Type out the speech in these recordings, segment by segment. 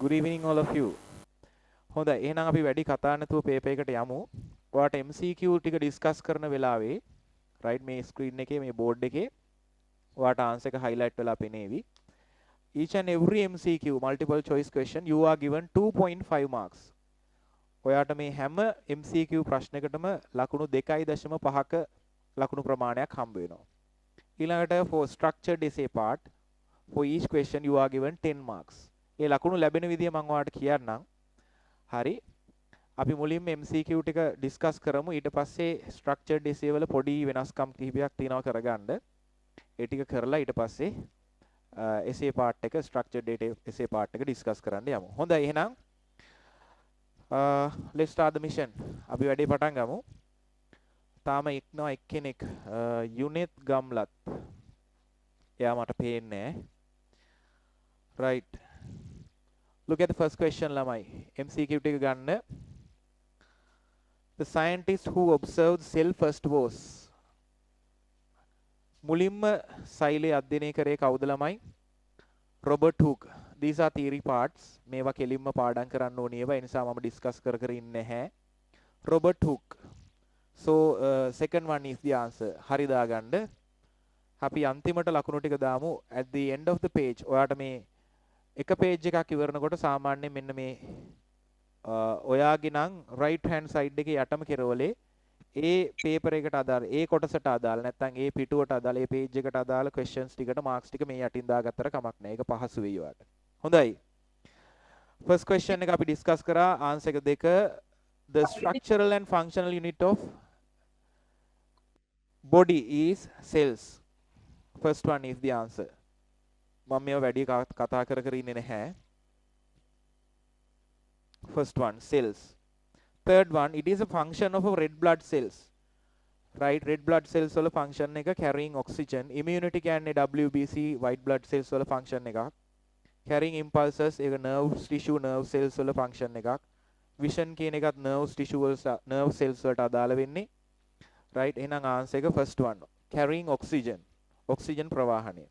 Good evening all of you. හොඳයි එහෙනම් අපි වැඩි කතා නැතුව පේපර් එකට යමු. ඔයාලට MCQ ටික ඩිස්කස් කරන වෙලාවේ right මේ ස්ක්‍රීන් එකේ මේ බෝඩ් එකේ ඔයාලට ආන්සර් එක highlight වෙලා පෙනේවි. Each and every MCQ multiple choice question you are given 2.5 marks. ඔයාට මේ හැම MCQ ප්‍රශ්නයකටම ලකුණු 2.5ක ලකුණු ප්‍රමාණයක් හම්බ වෙනවා. ඊළඟට for structured essay part for each question you are given 10 marks. ඒ ලකුණු ලැබෙන විදිය මම ඔයාලට කියන්නම්. හරි. අපි මුලින්ම MCQ ටික ඩිස්කස් කරමු. ඊට පස්සේ structured essay වල පොඩි වෙනස්කම් කිහිපයක් තියෙනවා කරගන්න. ඒ ටික කරලා ඊට පස්සේ essay part එක structured data essay part එක ඩිස්කස් කරන්න යමු. හොඳයි එහෙනම් let's start the mission. අපි වැඩේ පටන් ගමු. තාම ඉක්නවා එක්කෙනෙක් යුනෙත් ගම්ලත්. එයා මට පේන්නේ නැහැ. Right. Look at the first question lamai. MCQ ටික ගන්න. The scientist who observed cell first was. මුලින්ම සෛලය අධ්‍යයනය කරේ කවුද ළමයි? Robert Hooke. These are theory parts. මේවා කෙලින්ම පාඩම් කරන්න ඕනේ ඒවා. ඒ නිසා මම ඩිස්කස් කර කර ඉන්නේ නැහැ. Robert Hooke. So second one is the answer. හරි දාගන්න. අපි අන්තිමට ලකුණු ටික දාමු at the end of the page. ඔයාට මේ එක page එකක් ඉවරනකොට සාමාන්‍යයෙන් මෙන්න මේ ඔයාගේ නම් right hand side එකේ යටම කෙරවලේ ඒ paper එකට අදාළ ඒ කොටසට අදාළ නැත්නම් ඒ පිටුවට අදාළ ඒ page එකට අදාළ questions ටිකට marks ටික මේ යටින් දාගත්තට කමක් නැහැ. ඒක පහසු වෙයි ඔයාට. හොඳයි. first question එක අපි discuss කරා answer එක දෙක. The structural and functional unit of body is cells. First one is the answer. මම මේව වැඩි කතා කර කර ඉන්නේ නැහැ. First one, cells. Third one, it is a function of red blood cells. Right, red blood cells වල function එක carrying oxygen. Immunity කියන්නේ WBC white blood cells වල function එකක්. Carrying impulses ඒක nerve tissue nerve cells වල function එකක්. Vision කියන එකත් nerve tissue nerve cells වලට අදාළ වෙන්නේ. Right, එහෙනම් answer එක first one. Carrying oxygen. Oxygen ප්‍රවාහනය.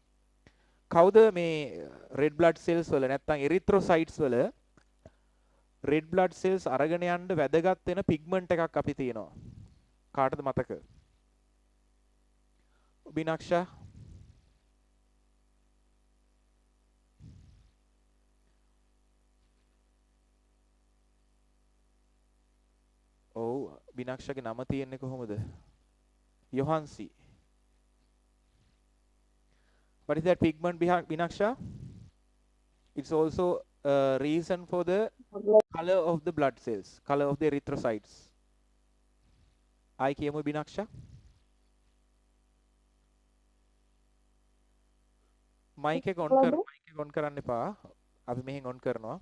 කවුද මේ red blood cells වල නැත්නම් erythrocytes වල red blood cells අරගෙන යන්න වැදගත් වෙන pigment එකක් අපි තියෙනවා. කාටද මතක? බිනක්ෂා ඔව් බිනක්ෂාගේ නම තියෙන්නේ කොහොමද? යොහන්සි. What is that pigment behind Binaksha? It's also a reason for the color of the blood cells, color of the erythrocytes. I කියමු Binaksha. mic එක on කරන්න එපා. අපි මෙහෙන් on කරනවා.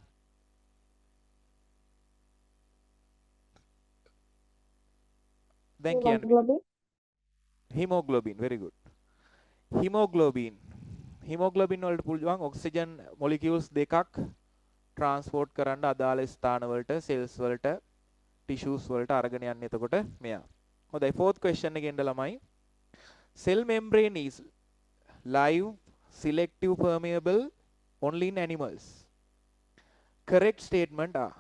දැන් කියන්න. Hemoglobin, very good. Hemoglobin වලට පුළුවන් ඔක්සිජන් මොලිකියුල්ස් දෙකක් ට්‍රාන්ස්පෝර්ට් කරන්න අදාළ ස්ථාන වලට සෙල්ස් වලට ටිෂුස් වලට අරගෙන යන්නේ එතකොට මෙයා. හොඳයි fourth question එකෙන්ද ළමයි. Cell membrane is live, selective, permeable only in animals. Correct statement are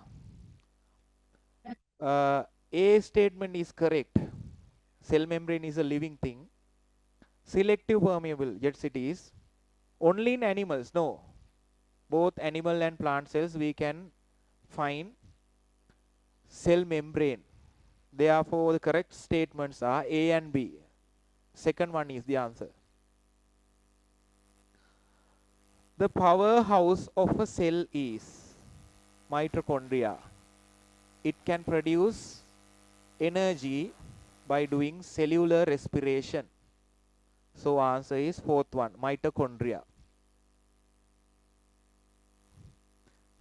A statement is correct. Cell membrane is a living thing. Selective permeable, yes it is. Only in animals, no. Both animal and plant cells we can find cell membrane. Therefore the correct statements are A and B. Second one is the answer. The powerhouse of a cell is mitochondria. It can produce energy by doing cellular respiration. So answer is fourth one, mitochondria.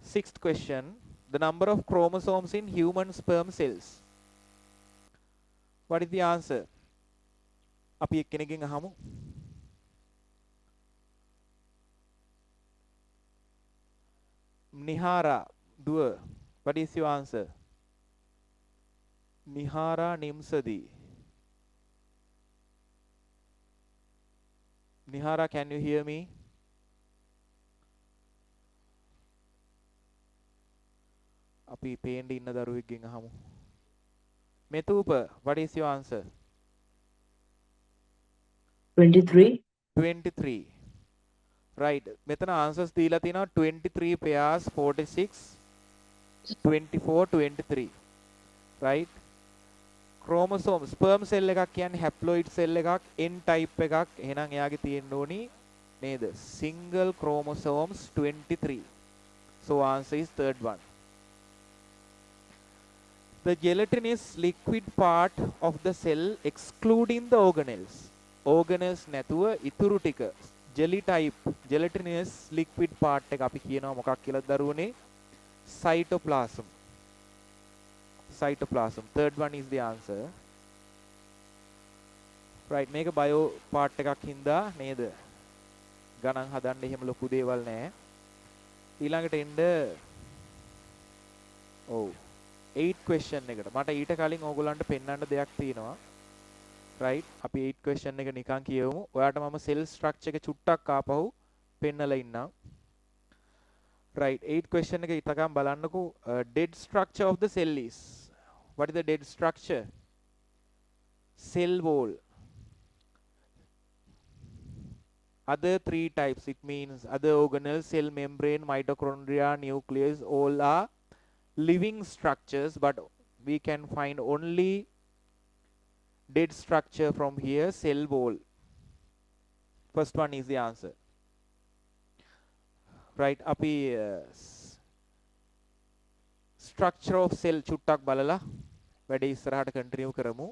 Sixth question, the number of chromosomes in human sperm cells. What is the answer? අපි එක්කෙනකින් අහමු. නිහාරා දුව, what is your answer? නිහාරා නිම්සදී. Nihara, can you hear me? අපි පේන්න ඉන්න දරුවෙක්ගෙන් අහමු. මෙතුප, what is your answer? 23. 23. Right. මෙතන answers දීලා තියෙනවා 23 pairs, 46, 24, 23. Right. chromosome sperm cell එකක් කියන්නේ haploid cell එකක්, N type එකක්. එහෙනම් එයාගේ තියෙන්න ඕනි නේද? single chromosomes 23. So answer is third one. The gelatinous liquid part of the cell excluding the organelles. Organelles නැතුව ඉතුරු ටික jelly type gelatinous liquid part එක අපි කියනවා මොකක් කියලාද දරුවනේ? Cytoplasm. Cytoplasm. Third one is the answer. Right. මේක bio part එකක් හින්දා නේද? ගණන් හදන්න එහෙම ලොකු දේවල් නැහැ. ඊළඟට එන්න ඔව් 8 question එකට. මට ඊට කලින් ඕගොල්ලන්ට පෙන්වන්න දෙයක් තියෙනවා. right. අපි 8 question එක නිකන් කියවමු. ඔයාට මම cell structure එක චුට්ටක් ආපහු පෙන්නලා ඉන්නම්. right. 8 question එක ඉතකම් බලන්නකෝ. Dead structure of the cell is. What is the dead structure? Cell wall. Other three types, it means other organelles, cell membrane, mitochondria, nucleus, all are living structures, but we can find only dead structure from here, cell wall. First one is the answer. Right. අපි structure of cell චුට්ටක් බලලා වැඩේ ඉස්සරහට continue කරමු.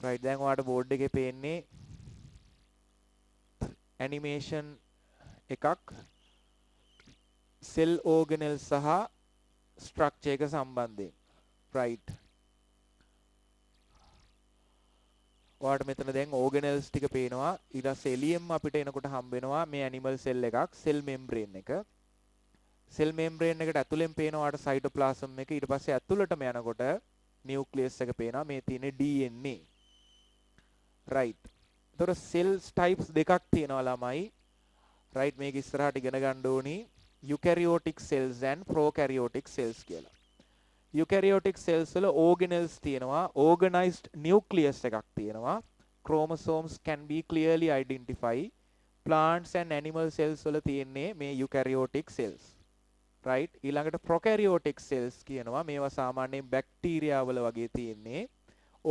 right. දැන් ඔයාලට board එකේ පේන්නේ animation එකක් cell organelle සහ structure එක සම්බන්ධයෙන්. right. ඔයාලට මෙතන දැන් organelles ටික පේනවා. ඊට පස්සේ එළියෙන්ම අපිට එනකොට හම්බ වෙනවා මේ animal cell එකක්, cell membrane එක. cell membrane එකට ඇතුලෙන් පේනවා ඔයාලට cytoplasm එක. ඊට පස්සේ ඇතුළටම යනකොට nucleus එක පේනවා. මේ තියෙන්නේ DNA. right. එතකොට cells types දෙකක් තියෙනවා ළමයි. right. මේක ඉස්සරහට ඉගෙන ගන්න ඕනි eukaryotic cells and prokaryotic cells කියලා. eukaryotic cells වල organelles තියෙනවා, organized nucleus එකක් තියෙනවා. chromosomes can be clearly identified. plants and animal cells වල තියෙන්නේ මේ eukaryotic cells. right. ඊළඟට prokaryotic cells කියනවා මේවා සාමාන්‍යයෙන් බැක්ටීරියා වල වගේ තියෙන්නේ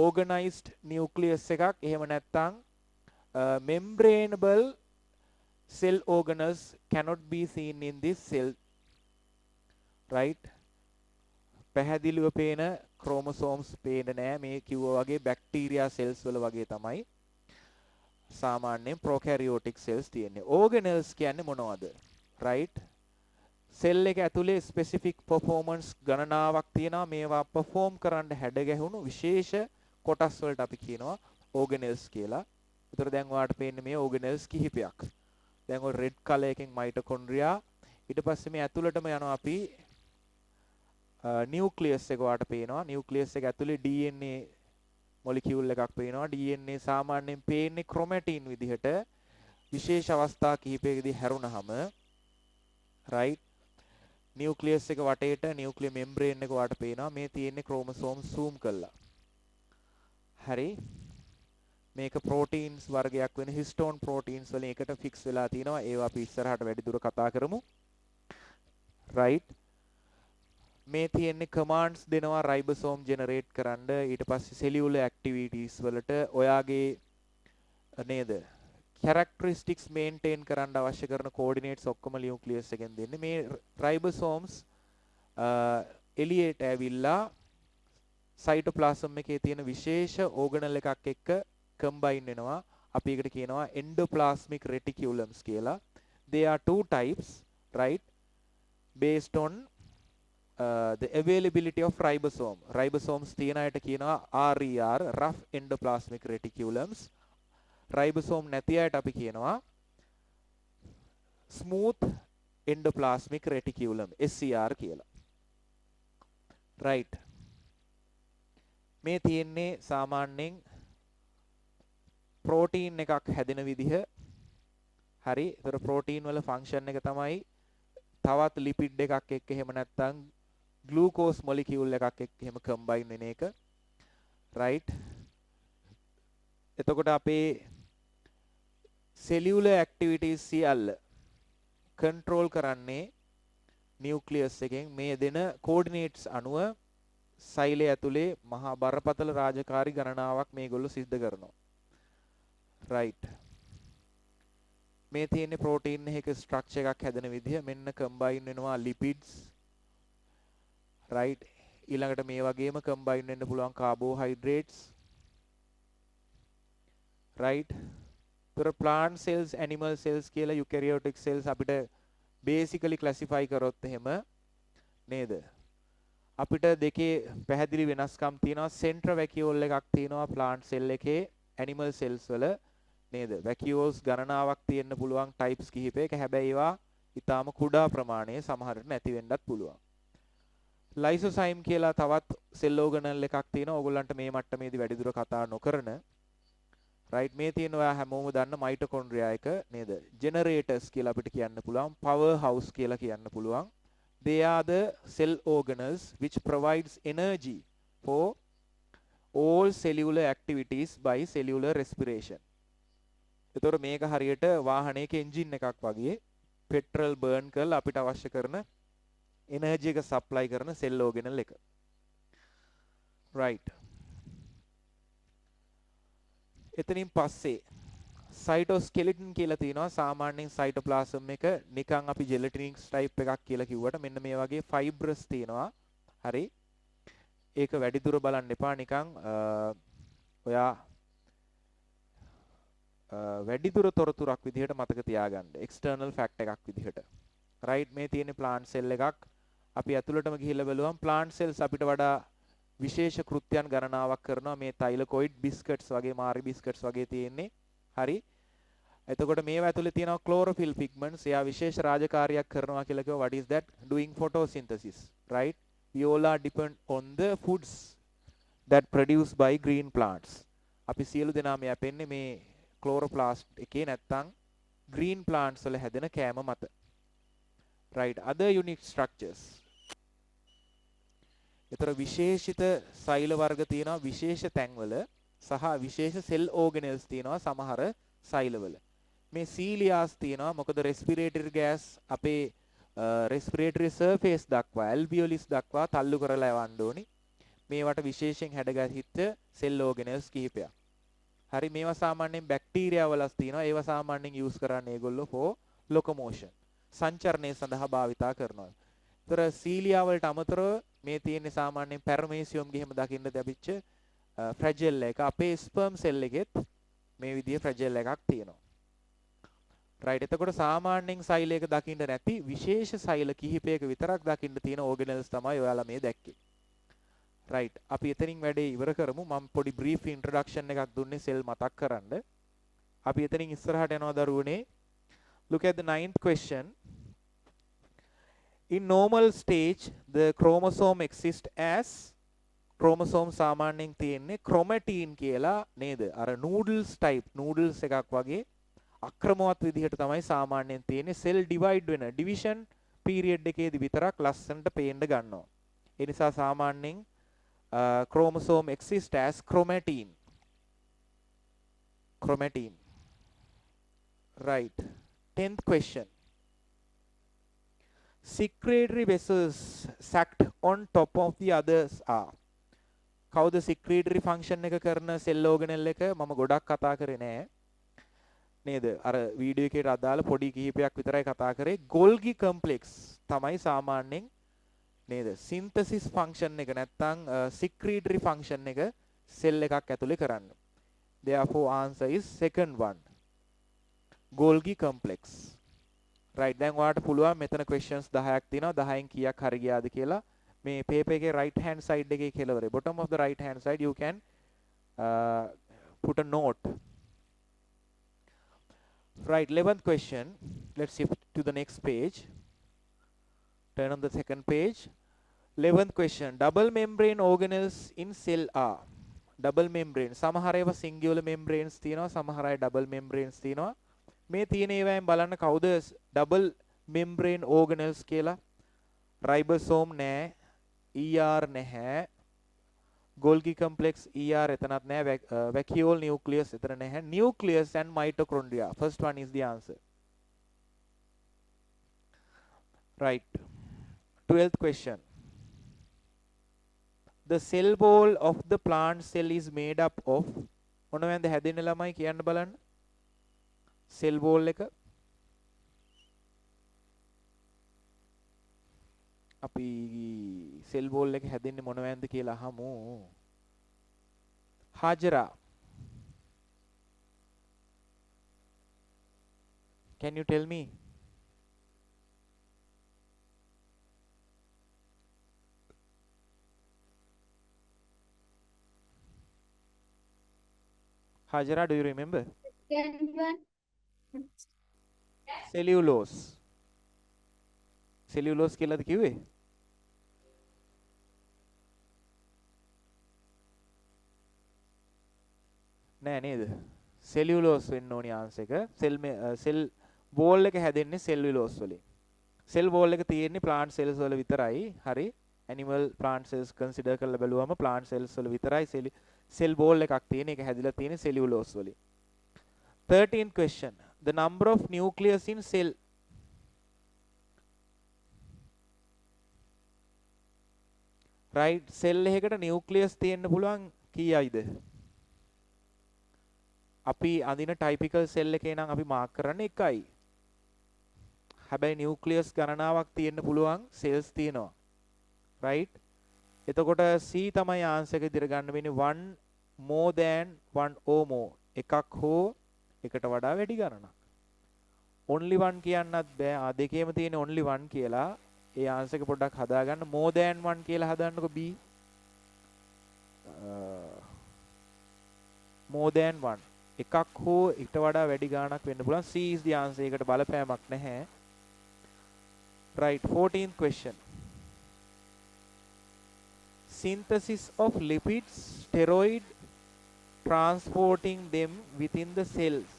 organized nucleus එකක්. එහෙම නැත්නම් membranable cell organelles cannot be seen in this cell. right. පැහැදිලිව පේන chromosomes පේන්නේ නැහැ. මේ කිව්වා වගේ බැක්ටීරියා cells වල වගේ තමයි සාමාන්‍යයෙන් prokaryotic cells තියෙන්නේ. organelles කියන්නේ මොනවද? right. cell එක ඇතුලේ specific performance ගණනාවක් තියෙනවා. මේවා perform කරන්න හැඩ ගැහුණු විශේෂ කොටස් වලට අපි කියනවා organelles කියලා. ඒතර දැන් ඔයාලට පේන්නේ මේ organelles කිහිපයක්. දැන් ඔය red color එකෙන් mitochondria. ඊට පස්සේ මේ ඇතුළටම යනවා අපි nucleus එක ඔයාලට පේනවා. nucleus එක ඇතුලේ DNA molecule එකක් පේනවා. DNA සාමාන්‍යයෙන් පේන්නේ chromatin විදිහට. විශේෂ අවස්ථා කිහිපයකදී හැරුණාම right. nucleus එක වටේට nuclear membrane එක ඔයාලට පේනවා. මේ තියෙන්නේ chromosome zoom කළා. හරි. මේක proteins වර්ගයක් වෙන histone proteins වලින් එකට fix වෙලා තිනවා. ඒවා අපි ඉස්සරහට වැඩි දුර කතා කරමු. right. මේ තියෙන්නේ commands දෙනවා ribosome generate කරන්න. ඊට පස්සේ cellular activities වලට ඔයාගේ නේද characteristics maintain කරන්න අවශ්‍ය කරන coordinates ඔක්කොම nucleus එකෙන් දෙන්නේ. මේ ribosomes එළියට ඇවිල්ලා cytoplasm එකේ තියෙන විශේෂ organelle එකක් එක්ක combine වෙනවා. අපි ඒකට කියනවා endoplasmic reticulums කියලා. There are two types, right, based on the availability of ribosome. ribosomes තියෙන අයට කියනවා RER, rough endoplasmic reticulums. ribosome නැති අයට අපි කියනවා smooth endoplasmic reticulum, SER කියලා. right. මේ තියෙන්නේ සාමාන්‍යයෙන් protein එකක් හැදෙන විදිහ. හරි. ඒතර ප්‍රෝටීන් වල ෆන්ක්ෂන් එක තමයි තවත් ලිපිඩ් එකක් එක්ක එහෙම නැත්නම් ග්ලූකෝස් මොලිකියුල් එකක් එක්ක එහෙම කම්බයින් වෙන එක. right. එතකොට අපේ cellular activities සියල්ල control කරන්නේ නියුක්ලියස් එකෙන්. මේ දෙන coordinates අනුව සෛලය ඇතුලේ මහා බරපතල රාජකාරී ගණනාවක් මේගොල්ලෝ සිද්ධ කරනවා. right. මේ තියෙන්නේ ප්‍රෝටීන් එකක ස්ට්‍රක්චර් එකක් හැදෙන විදිහ. මෙන්න කම්බයින් වෙනවා ලිපිඩ්ස්. right. ඊළඟට මේ වගේම කම්බයින් වෙන්න පුළුවන් කාබෝහයිඩ්‍රේට්ස්. right. तर plant cells animal cells කියලා eukaryotic cells අපිට basically classify කරොත් එහෙම නේද? අපිට දෙකේ පැහැදිලි වෙනස්කම් තියෙනවා. central vacuole එකක් තියෙනවා plant cell එකේ animal cells වල නේද? vacuoles ගණනාවක් තියෙන්න පුළුවන් types කිහිපයක. හැබැයි ඒවා ඊටාම කුඩා ප්‍රමාණයේ සමහරට නැති වෙන්නත් පුළුවන්. lysozyme කියලා තවත් cell organelle එකක් තියෙනවා. ඕගොල්ලන්ට මේ මට්ටමේදී වැඩිදුර කතා නොකරන right. මේ තියෙන ඔයා හැමෝම දන්න මයිටොකොන්ඩ්‍රියා එක නේද? generators කියලා අපිට කියන්න පුළුවන්. power house කියලා කියන්න පුළුවන්. they are the cell organelles which provides energy for all cellular activities by cellular respiration. ඒතකොට මේක හරියට වාහනයක එන්ජින් එකක් වගේ පෙට්‍රල් බර්න් කරලා අපිට අවශ්‍ය කරන එනර්ජි එක සප්ලයි කරන සෙල් ඕගනල් එක. right. එතනින් පස්සේ සයිටෝස්කෙලිටන් කියලා තියෙනවා. සාමාන්‍යයෙන් සයිටෝප්ලාසම් එක නිකන් අපි ජෙලටිනික්ස් ටයිප් එකක් කියලා කිව්වට මෙන්න මේ වගේ ෆයිබ්‍රස් තියෙනවා. හරි. ඒක වැඩිදුර බලන්න එපා. නිකන් ඔයා වැඩිදුර තොරතුරක් විදිහට මතක තියාගන්න. එක්ස්ටර්නල් ෆැක්ට් එකක් විදිහට. right. මේ තියෙන්නේ ප්ලාන්ට් සෙල් එකක්. අපි ඇතුළටම ගිහිල්ලා බලුවම් ප්ලාන්ට් සෙල්ස් අපිට වඩා විශේෂ කෘත්‍යයන් ගණනාවක් කරනවා. මේ තයිලකොයිඩ් බිස්කට්ස් වගේ මාරි බිස්කට්ස් වගේ තියෙන්නේ. හරි. එතකොට මේවා ඇතුලේ තියෙනවා ක්ලෝරොෆිල් පිග්මන්ට්ස්. එයා විශේෂ රාජකාරියක් කරනවා කියලා කිව්වා. what is that? doing photosynthesis. right. we all are depend on the foods that produced by green plants. අපි සියලු දෙනාම යැපෙන්නේ මේ ක්ලෝරෝප්ලාස්ට් එකේ නැත්තම් green plants වල හැදෙන කෑම මත. right. other unique structures. ඒතර විශේෂිත සෛල වර්ග තියෙනවා විශේෂ තැන්වල සහ විශේෂ සෙල් ඕගනල්ස් තියෙනවා සමහර සෛලවල. මේ සීලියාස් තියෙනවා. මොකද රෙස්පිරේටරි ගෑස් අපේ රෙස්පිරේටරි සර්ෆේස් දක්වා ඇල්වියොලිස් දක්වා තල්ලු කරලා යවන්න ඕනි. මේවට විශේෂයෙන් හැඩගැහිච්ච සෙල් ඕගනල්ස් කිහිපයක්. හරි. මේවා සාමාන්‍යයෙන් බැක්ටීරියා වලස් තියෙනවා. ඒවා සාමාන්‍යයෙන් යූස් කරන්නේ ඒගොල්ලෝ for locomotion. සංචරණය සඳහා භාවිතා කරනවා. ඒතර සීලියා වලට අමතරව මේ තියෙන්නේ සාමාන්‍යයෙන් පැරමේසියම් ගෙහෙම දකින්න ලැබිච්ච ෆ්‍රැජයිල් එක. අපේ ස්පර්ම් සෙල් එකෙත් මේ විදිහේ ෆ්‍රැජයිල් එකක් තියෙනවා. right. එතකොට සාමාන්‍යයෙන් සෛලයක දකින්න නැති විශේෂ සෛල කිහිපයක විතරක් දකින්න තියෙන ඕගනල්ස් තමයි ඔයාලා මේ දැක්කේ. right. අපි එතනින් වැඩේ ඉවර කරමු. මම පොඩි brief introduction එකක් දුන්නේ සෙල් මතක් කරන්න. අපි එතනින් ඉස්සරහට යනවා දරුවනේ. look at the 9th question. in normal stage the chromosome exists as chromosome සාමාන්‍යයෙන් තියෙන්නේ chromatin කියලා නේද? අර noodles type noodles එකක් වගේ අක්‍රමවත් විදිහට තමයි සාමාන්‍යයෙන් තියෙන්නේ. cell divide වෙන division period එකේදී විතරක් ලස්සනට පේන්න ගන්නවා. ඒ නිසා සාමාන්‍යයෙන් chromosome exists as chromatin. chromatin. right. 10th question. secretory vessels sacked on top of the others are. කවුද secretory function එක කරන cell organelle එක? මම ගොඩක් කතා කරේ නෑ නේද? අර වීඩියෝ එකේට අදාළ පොඩි කිහිපයක් විතරයි කතා කරේ. Golgi complex තමයි සාමාන්‍යයෙන් නේද? synthesis function එක නැත්තම් secretory function එක cell එකක් ඇතුලේ කරන්නේ. therefore answer is second one. Golgi complex. right. දැන් ඔයාලට පුළුවන් මෙතන questions 10ක් තියෙනවා. 10න් කීයක් හරි ගියාද කියලා මේ paper එකේ right hand side එකේ කෙළවරේ bottom of the right hand side you can put a note. right. 11th question. Let's shift to the next page. Turn on the second page. 11th question. double membrane organelles in cell are. double membrane සමහර ඒවා singular membranes තියෙනවා. සමහර අය double membranes තියෙනවා. මේ තියෙන ඒවායින් බලන්න කවුද ඩබල් මෙම්බ්‍රේන් ඕගනල්ස් කියලා. රයිබෝසෝම් නෑ, ER නැහැ, Golgi complex ER එතනත් නැහැ, vacuole nucleus එතන නැහැ. Nucleus and mitochondria. First one is the answer. Right. 12th question. The cell wall of the plant cell is made up of මොනවද හැදෙන්නේ ළමයි කියන්න බලන්න. cell wall එක අපි cell wall එක හැදෙන්නේ මොනවද කියලා අහමු. Hajra, can you tell me? Hajra, do you remember? Cellulose. Cellulose කියලාද කිව්වේ? නෑ නේද? cellulose වෙන්න ඕනි ආන්සර් එක. cell wall එක හැදෙන්නේ cellulose වලින්. cell wall එක තියෙන්නේ plant cells වල විතරයි. හරි. animal plant cells consider කරලා බලුවම plant cells වල විතරයි cell wall එකක් තියෙන. ඒක හැදිලා තියෙන්නේ cellulose වලින්. 13th question. The number of nucleus in cell. Right. cell එකකට nucleus තියෙන්න පුළුවන් කීයයිද? අපි අඳින typical cell එකේ නම් අපි මාක් කරන්නේ 1යි. හැබැයි nucleus ගණනාවක් තියෙන්න පුළුවන් cells තියෙනවා. right? එතකොට C තමයි ආන්සර් එක විදිහට ගන්න වෙන්නේ 1 more than 1 or more. එකක් හෝ එකට වඩා වැඩි ගණනක්. only 1 කියන්නත් බෑ. දෙකේම තියෙන only 1 කියලා. ඒ ආන්සර් එක පොඩ්ඩක් හදාගන්න. more than 1 කියලා හදාන්නකො B. more than 1. එකක් හෝ ඊට වඩා වැඩි ගාණක් වෙන්න පුළුවන්. C is the answer. ඒකට බලපෑමක් නැහැ. right. 14th question. Synthesis of lipids, steroid, transporting them within the cells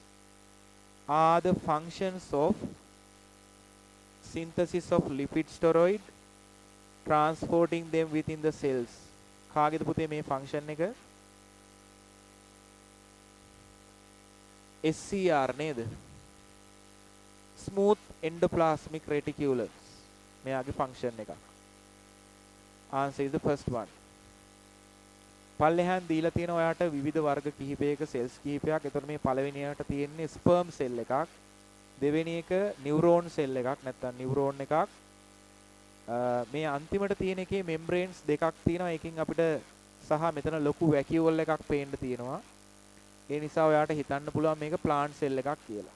are the functions of synthesis of lipid, steroid, transporting them within the cells. කාගේද පුතේ මේ ෆන්ක්ෂන් එක? SCR නේද? smooth endoplasmic reticulum. මෙයාගේ function එකක්. answer is the first one. පල්ලෙහාන් දීලා තියෙන ඔයාට විවිධ වර්ග කිහිපයක cells කිහිපයක්. ඒතර මේ පළවෙනියට තියෙන්නේ sperm cell එකක්. දෙවෙනි එක neuron cell එකක් නැත්නම් neuron එකක්. මේ අන්තිමට තියෙන එකේ membranes දෙකක් තියෙනවා. ඒකෙන් අපිට සහ මෙතන ලොකු vacuole එකක් පේන්න තියෙනවා. ඒ නිසා ඔයාට හිතන්න පුළුවන් මේක plant cell එකක් කියලා.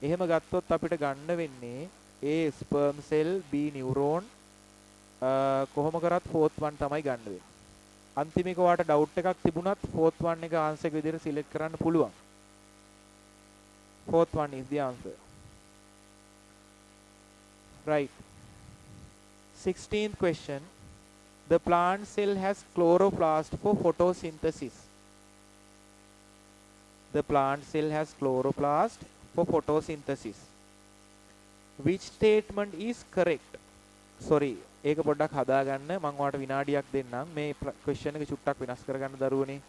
එහෙම ගත්තොත් අපිට ගන්න වෙන්නේ A sperm cell, B neuron, කොහොම කරත් fourth one තමයි ගන්න වෙන්නේ. අන්තිම එක ඔයාට doubt එකක් තිබුණත් fourth one එක answer එක විදිහට select කරන්න පුළුවන්. Fourth one is the answer. Right. 16th question. The plant cell has chloroplast for photosynthesis. The plant cell has chloroplast for photosynthesis. Which statement is correct? Sorry, ඒක පොඩ්ඩක් හදාගන්න. මම ඔයාලට විනාඩියක් දෙන්නම්. මේ question එක චුට්ටක් වෙනස් කරගන්න දරුවනේ.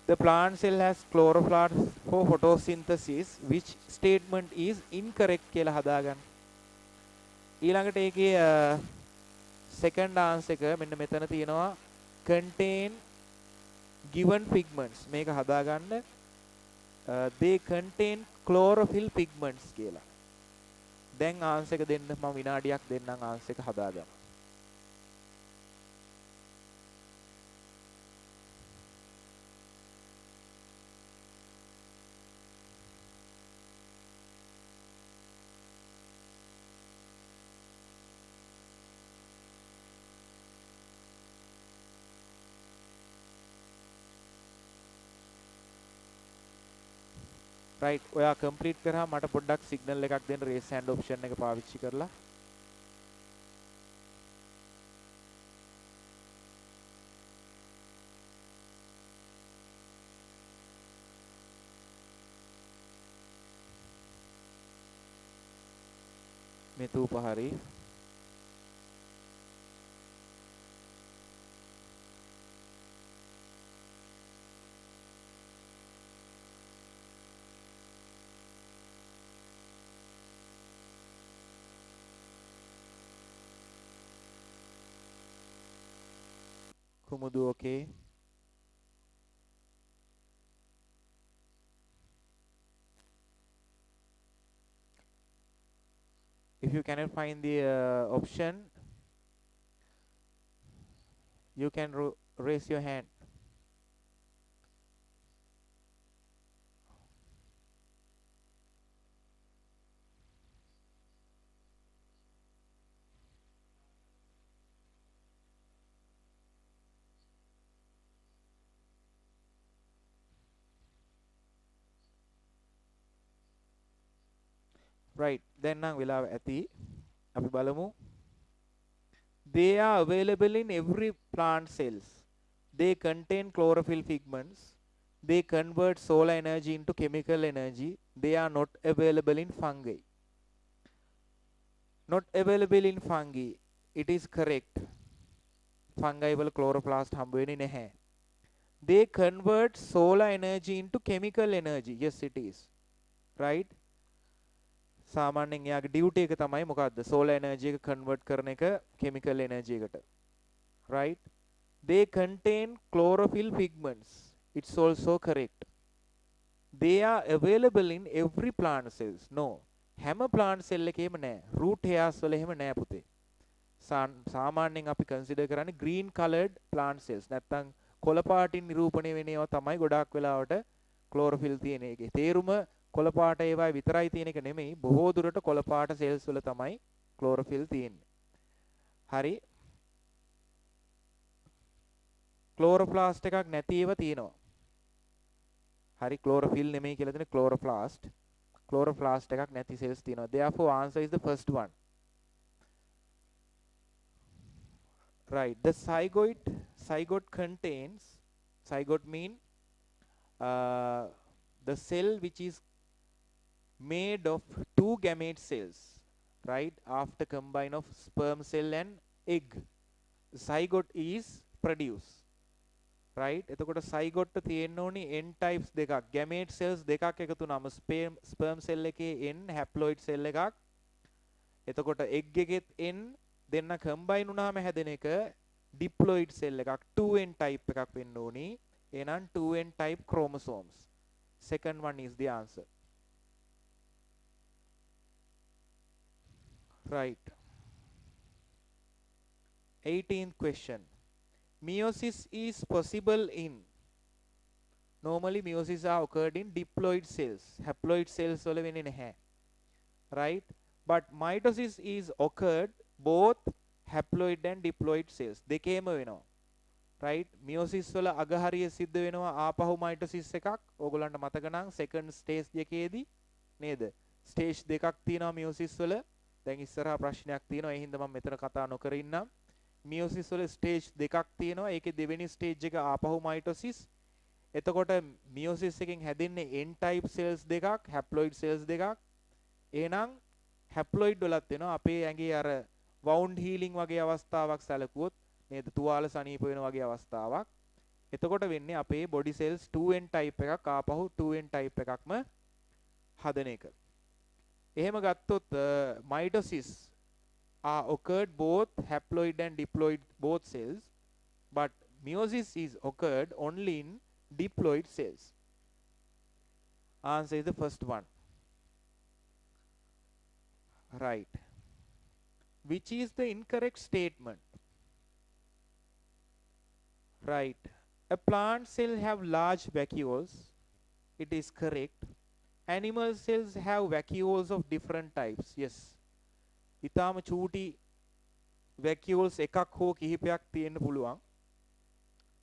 The plant cell has chloroplast for photosynthesis. Which statement is incorrect කියලා හදාගන්න. ඊළඟට ඒකේ second answer එක මෙන්න මෙතන තියෙනවා contain given pigments. මේක හදාගන්න. They contain chlorophyll pigments කියලා. දැන් answer එක දෙන්න මම විනාඩියක් දෙන්නම් answer එක හදාගන්න. right. ඔයා complete කරා මට පොඩ්ඩක් signal එකක් දෙන්න raise hand option එක පාවිච්චි කරලා. මේ තූප හරි. කුමුදු okay. If you cannot find the option, you can raise your hand. Right, then නම් වෙලාව ඇති. අපි බලමු. They are available in every plant cells. They contain chlorophyll pigments. They convert solar energy into chemical energy. They are not available in fungi. Not available in fungi. It is correct. Fungi වල chloroplast හම්බ වෙන්නේ නැහැ. They convert solar energy into chemical energy. Yes, it is. Right? සාමාන්‍යයෙන් යාගේ duty එක තමයි මොකද්ද? solar energy එක convert කරන එක chemical energy එකට. Right? They contain chlorophyll pigments. It's also correct. They are available in every plant cells. No. හැම plant cell එකේම නැහැ. root hairs වල එහෙම නැහැ පුතේ. සාමාන්‍යයෙන් අපි consider කරන්නේ green colored plant cells. නැත්තම් කොළ පාටින් නිරූපණය වෙන ඒවා තමයි ගොඩාක් වෙලාවට chlorophyll තියෙන එකේ. තේරුම කොළ පාට ඒවා විතරයි තියෙන එක නෙමෙයි. බොහෝ දුරට කොළ පාට cells වල තමයි chlorophyll තියෙන්නේ. හරි. chloroplast එකක් නැති ඒවා තියෙනවා. හරි chlorophyll නෙමෙයි කියලා දෙන chloroplast. Chloroplast එකක් නැති cells තියෙනවා. Therefore answer is the first one. Right, the zygote contains, zygote mean the cell which is made of two gamete cells, right, after combine of sperm cell and egg. Zygote is produced, right. එතකොට zygote තියෙන්න ඕනි n types දෙකක්, gamete cells දෙකක් එකතු වුනම sperm cell එකේ n, haploid cell එකක්. එතකොට egg එකෙත් n දෙන්න combine වුණාම හැදෙන එක diploid cell එකක් 2n type එකක් වෙන්න ඕනි. එහෙනම් 2n type chromosomes. Second one is the answer. Right. 18th question. Meiosis is possible in, normally meiosis are occurred in diploid cells. Haploid cells වල වෙන්නේ නැහැ. Right? But mitosis is occurred both haploid and diploid cells. දෙකේම වෙනවා. Right? meiosis වල අගහරිය සිද්ධ වෙනවා ආපහු mitosis එකක්. ඕගොල්ලන්ට මතක නම් second stage එකේදී නේද? stage දෙකක් තියෙනවා meiosis වල. දැන් ඉස්සරහා ප්‍රශ්නයක් තියෙනවා. ඒ හින්දා මම මෙතන කතා නොකර ඉන්නම්. meiosis වල stage දෙකක් තියෙනවා. ඒකේ දෙවෙනි stage එක ආපහු mitosis. එතකොට meiosis එකෙන් හැදෙන්නේ n type cells දෙකක්, haploid cells දෙකක්. එහෙනම් haploid වලත් වෙනවා අපේ ඇඟේ අර wound healing වගේ අවස්ථාවක් සැලකුවොත් නේද, තුවාල සනීප වෙන වගේ අවස්ථාවක්. එතකොට වෙන්නේ අපේ body cells 2n type එකක් ආපහු 2n type එකක්ම හදන එක. එහෙම ගත්තොත් mitosis are occurred both haploid and diploid both cells, but meiosis is occurred only in diploid cells. Answer is the first one. Right. Which is the incorrect statement? Right. A plant cell have large vacuoles. It is correct. Animal cells have vacuoles of different types. Yes. ඊටාම චූටි vacuoles එකක් හෝ කිහිපයක් තියෙන්න පුළුවන්.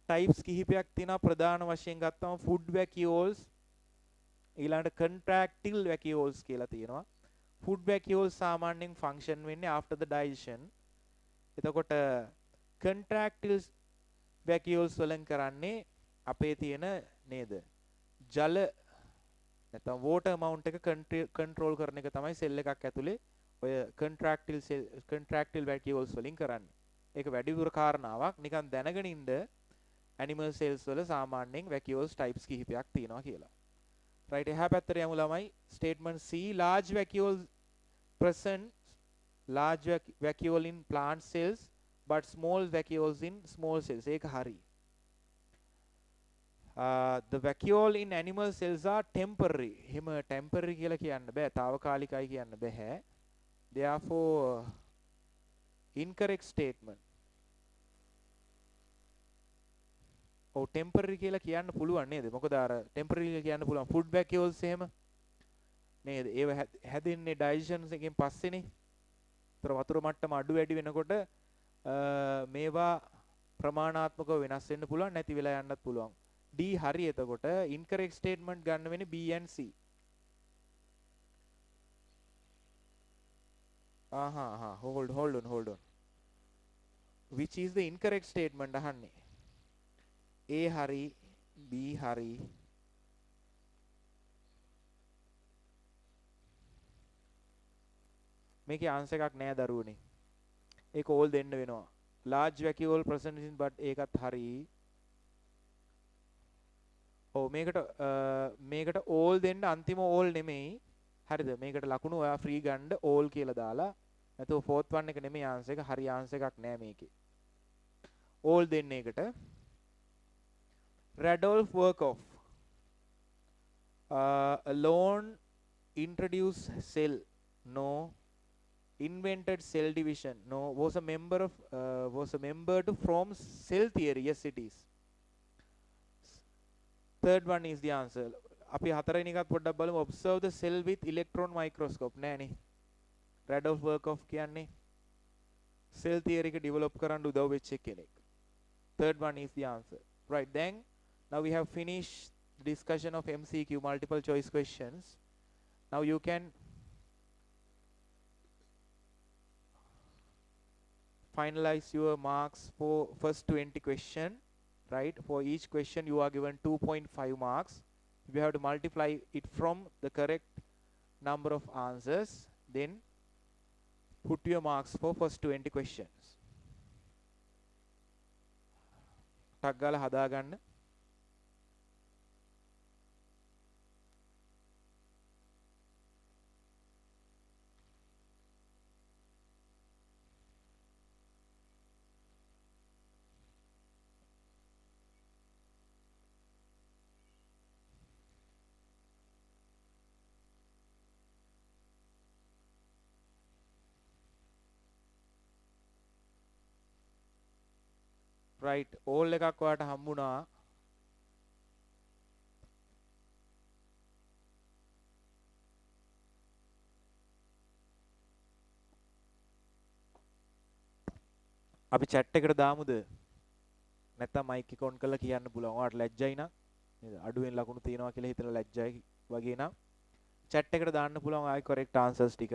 types කිහිපයක් තියෙනවා. ප්‍රධාන වශයෙන් ගත්තම food vacuoles, ඊළඟට contractile vacuoles කියලා තියෙනවා. food vacuoles සාමාන්‍යයෙන් function වෙන්නේ after the digestion. එතකොට contractile vacuoles වලින් කරන්නේ අපේ තියෙන නේද ජල නැත්නම් water amount එක control කරන එක තමයි cell එකක් ඇතුලේ ඔය contractile vacuoles වලින් කරන්නේ. ඒක වැඩිපුර කාරණාවක් නිකන් දැනගෙන ඉන්න animal cells වල සාමාන්‍යයෙන් vacuoles types කිහිපයක් තියෙනවා කියලා. right එහා පැත්තට යමු ළමයි. statement C large vacuoles present large vacuole in plant cells but small vacuoles in small cells. ඒක හරි. The vacuole in animal cells are temporary. එහෙම temporary කියලා කියන්න බෑ. తాවකාලිකයි කියන්න බෑ. Therefore incorrect statement. ඔව් temporary කියලා කියන්න පුළුවන් නේද? මොකද අර temporary කියලා කියන්න පුළුවන් food vacuoles එහෙම නේද? ඒව හැදෙන්නේ digestion එකෙන් පස්සේනේ. ඒතර වතුර මට්ටම අඩු වැඩි වෙනකොට මේවා ප්‍රමාණාත්මකව වෙනස් වෙන්න පුළුවන් නැති වෙලා යන්නත් පුළුවන්. D හරි. එතකොට incorrect statement ගන්න වෙන්නේ B and C. hold on. Which is the incorrect statement අහන්නේ? A හරි, B හරි. මේකේ ආන්සර් එකක් නෑ දරුවනේ. ඒක all දෙන්න වෙනවා. large vacuole present in but ඒකත් හරි. ඔව් මේකට all දෙන්න අන්තිම all නෙමෙයි. හරිද? මේකට ලකුණු ඔයා free ගන්න all කියලා දාලා. නැත්නම් fourth one එක නෙමෙයි ආන්සර් එක. හරි ආන්සර් එකක් නෑ මේකේ. all දෙන්න එකට. Radolf Virchow alone introduced cell no invented cell division no was a member to from cell theory. Yes it is. Third one is the answer. අපි හතරවෙනි එකත් පොඩ්ඩක් බලමු. observe the cell with electron microscope. නෑනේ. Radolf Virchow කියන්නේ cell theory එක develop කරන්න උදව් වෙච්ච කෙනෙක්. Third one is the answer. Right, then now we have finished the discussion of MCQ, multiple choice questions. Now you can finalize your marks for first 20 question. Right, for each question you are given 2.5 marks. You have to multiply it from the correct number of answers, then put your marks for first 20 questions. ටක් ගාලා හදා ගන්න. right, all එකක් ඔයාට හම්බුණා. අපි chat එකට දාමුද? නැත්නම් mic එක on කරලා කියන්න පුළුවන්. ඔයාට ලැජ්ජයි නම් නේද? අඩුවෙන් ලකුණු තියනවා කියලා හිතලා ලැජ්ජයි වගේ නම් chat එකට දාන්න පුළුවන් ආයි correct answers ටික.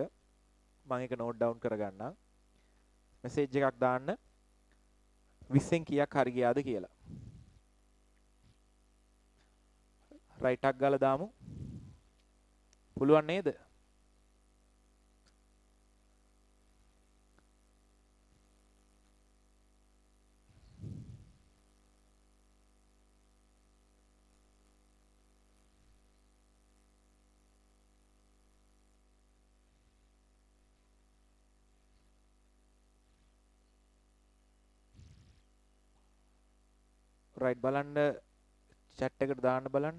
මම ඒක note down කරගන්නම්. message එකක් දාන්න. 20න් කීයක් හරි ගියාද කියලා. right එකක් ගාලා දාමු. පුළුවන් නේද? right බලන්න chat එකට දාන්න බලන්න.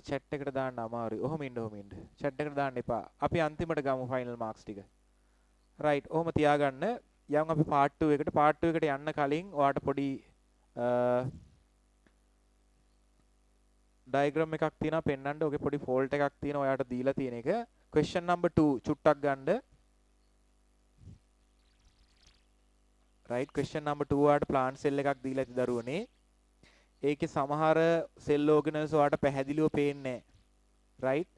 chat එකට දාන්න අමාරුයි. ඔහොම ඉන්න. chat එකට දාන්න එපා. අපි අන්තිමට ගමු final marks ටික. right ඔහොම තියාගන්න. යම් අපි part 2 එකට යන්න කලින් ඔයාට පොඩි diagram එකක් තියෙනවා පෙන්නන්න. ඔගේ පොඩි fault එකක් තියෙනවා ඔයාට දීලා තියෙන එක. question number 2 චුට්ටක් ගන්න. right, question number 2 වලට plant cell එකක් දීලා ඇති දරුවනේ. ඒකේ සමහර cell organelles ඔයාට පැහැදිලිව පේන්නේ නැහැ. right,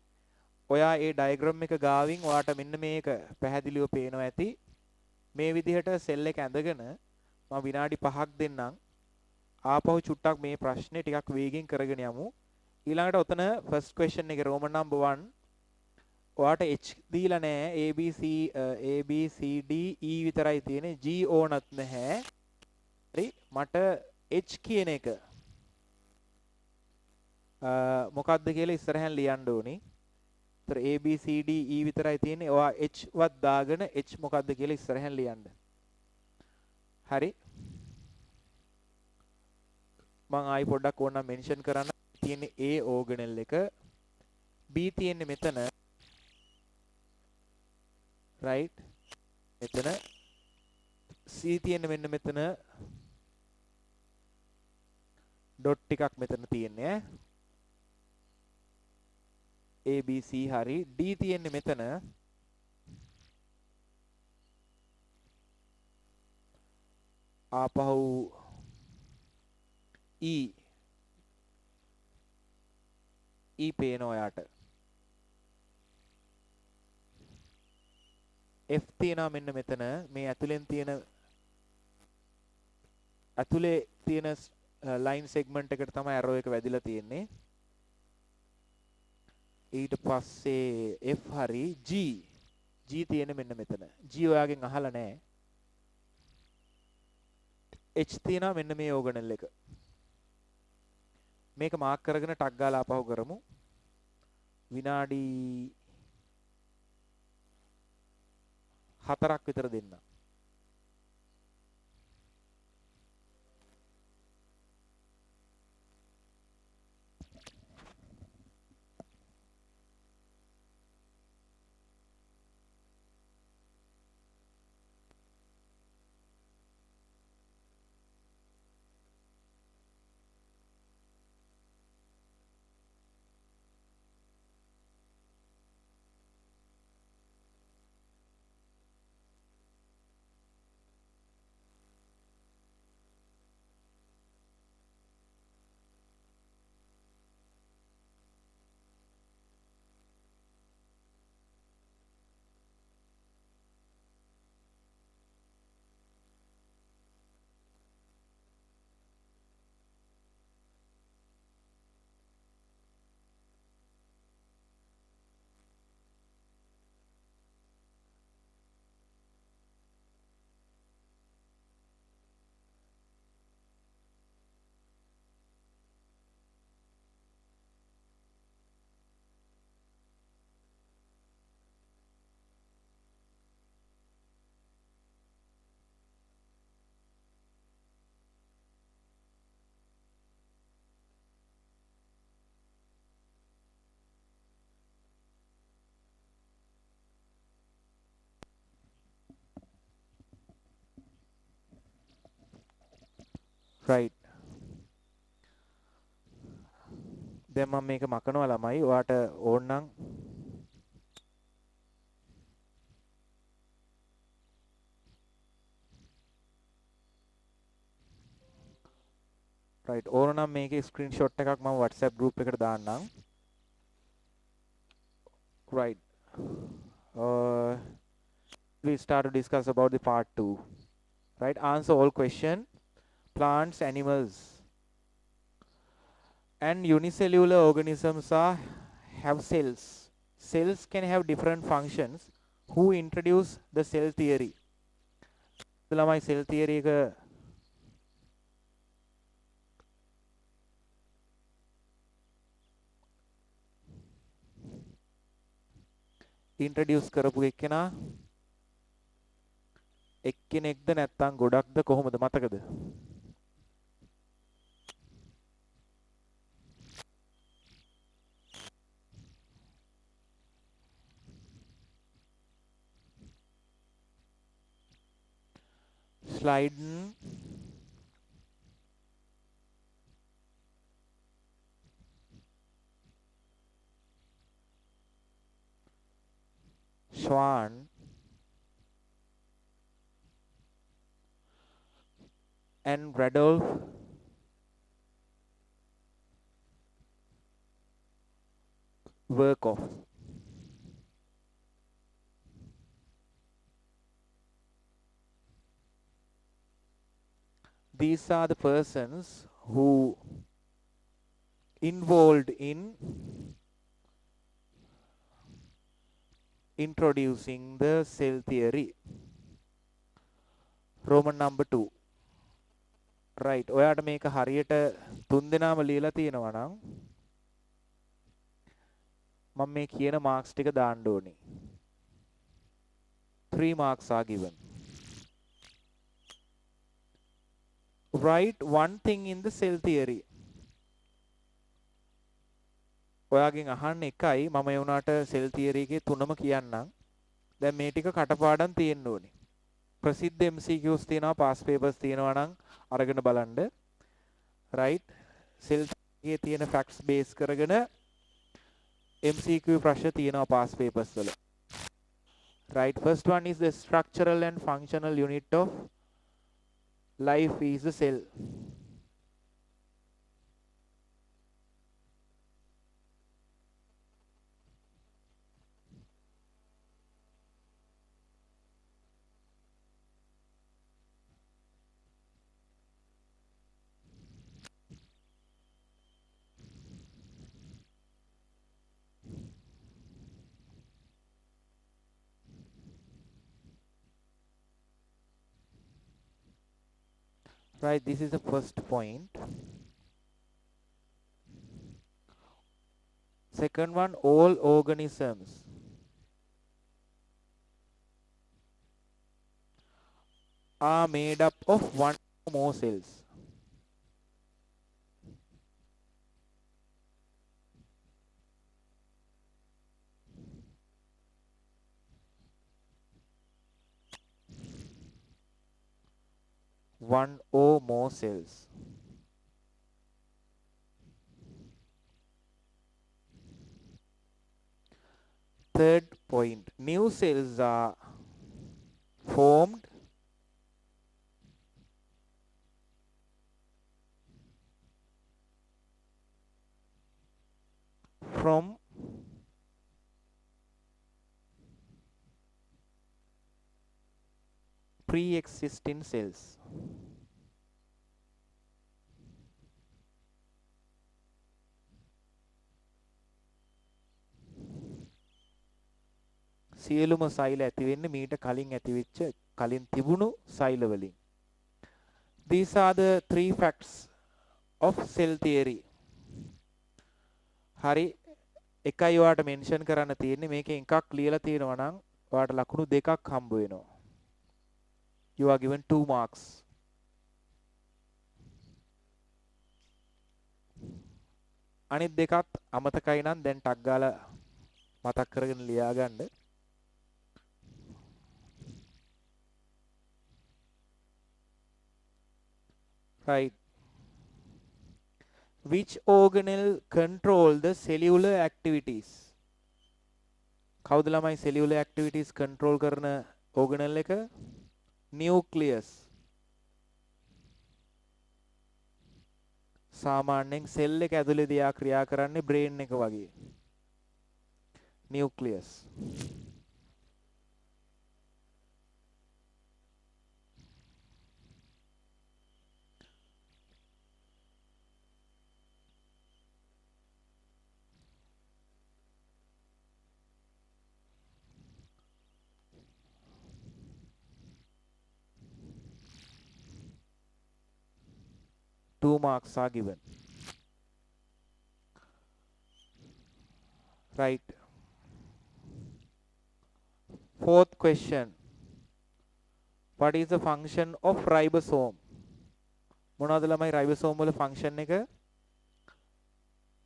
ඔයා ඒ diagram එක ගාවින් ඔයාට මෙන්න මේක පැහැදිලිව පේනවා ඇති. මේ විදිහට cell එක ඇඳගෙන මම විනාඩි 5ක් දෙන්නම්. ආපහු චුට්ටක් මේ ප්‍රශ්නේ ටිකක් වේගෙන් කරගෙන යමු. ඊළඟට ඔතන first question එකේ Roman number 1 ඔයාට H දීලා නැහැ A B C D E විතරයි තියෙන්නේ G ඕනත් නැහැ. හරි මට H කියන එක මොකක්ද කියලා ඉස්සරහෙන් ලියන්න ඕනි. ඒතර A B C D E විතරයි තියෙන්නේ. ඔයා H වත් දාගෙන H මොකක්ද කියලා ඉස්සරහෙන් ලියන්න. හරි. මම ආයි පොඩ්ඩක් ඕනනම් මෙන්ෂන් කරන්න. තියෙන්නේ A ඕගනල් එක. B තියෙන්නේ මෙතන. right. මෙතන C තියෙන්නේ මෙන්න මෙතන. ඩොට් ටිකක් මෙතන තියෙන්නේ A B C හරි. D තියෙන්නේ මෙතන. ආපහු E පේනවා යාට. F තියෙනවා මෙන්න මෙතන. මේ ඇතුලෙන් තියෙන ඇතුලේ තියෙන ලයින් සෙග්මන්ට් එකට තමයි ඇරෝ එක වැදිලා තියෙන්නේ. ඊට පස්සේ F හරි G තියෙන්නේ මෙන්න මෙතන. G ඔයාගෙන් අහලා නැහැ. H තියෙනවා මෙන්න මේ ඕගනල් එක. මේක මාක් කරගෙන ටක් ගාලා ආපහු කරමු. විනාඩි 4ක් විතර දෙන්න. right. දැන් මම මේක මකනවා ළමයි. ඔයාට ඕන නම් right ඕන නම් මේකේ ස්ක්‍රීන්ෂොට් එකක් මම WhatsApp group එකට දාන්නම්. right. We start to discuss about the part 2. Right, answer all question. Plants, animals and unicellular organisms have cells. Cells can have different functions. Who introduced the cell theory? ළමයි cell theory එක introduce කරපු එක්කෙනා එක්කෙනෙක්ද නැත්නම් ගොඩක්ද කොහොමද මතකද? slide Schwann and Radolf Virchow. These are the persons who involved in introducing the cell theory. Roman number 2. right. ඔයාට මේක හරියට තුන් දෙනාම ලියලා තියෙනවා නම් මම මේ කියන මාක්ස් ටික දාන්න ඕනේ. 3 marks are given. Write one thing in the cell theory. ඔයාගෙන් අහන්න එකයි මම ඒ උනාට cell theory එකේ තුනම කියන්නම්. දැන් මේ ටික කටපාඩම් තියෙන්න ඕනේ. ප්‍රසිද්ධ MCQs තියෙනවා past papers තියෙනවා නම් අරගෙන බලන්න. right. cell theory එකේ තියෙන facts base කරගෙන MCQ ප්‍රශ්න තියෙනවා past papers වල. right. First one is the structural and functional unit of life is the cell. Right, this is the first point. Second one, all organisms are made up of one or more cells. One or more cells. Third point, new cells are formed from pre-existing cells. සියලුම සෛල ඇති වෙන්නේ මීට කලින් ඇතිවෙච්ච කලින් තිබුණු සෛල වලින්. These are the three facts of cell theory. හරි, එකයි ඔයාලට මෙන්ෂන් කරන්න තියෙන්නේ මේකෙන් එකක් ලියලා තියෙනවා නම් ඔයාලට ලකුණු දෙකක් හම්බ වෙනවා. You are given 2 marks. අනිත් දෙකත් අමතකයි නම් දැන් ටක් ගාලා මතක් කරගෙන ලියා ගන්න. Right. Which organelle control the cellular activities? කවුද ළමයි cellular activities control කරන organelle එක? Nucleus. සාමාන්‍යයෙන් cell එක ඇතුලේදී ආ ක්‍රියා කරන්නේ brain එක වගේ. Nucleus. Two marks are given. Right. Fourth question. What is the function of ribosome? මොනවද ළමයි ribosome වල function එක?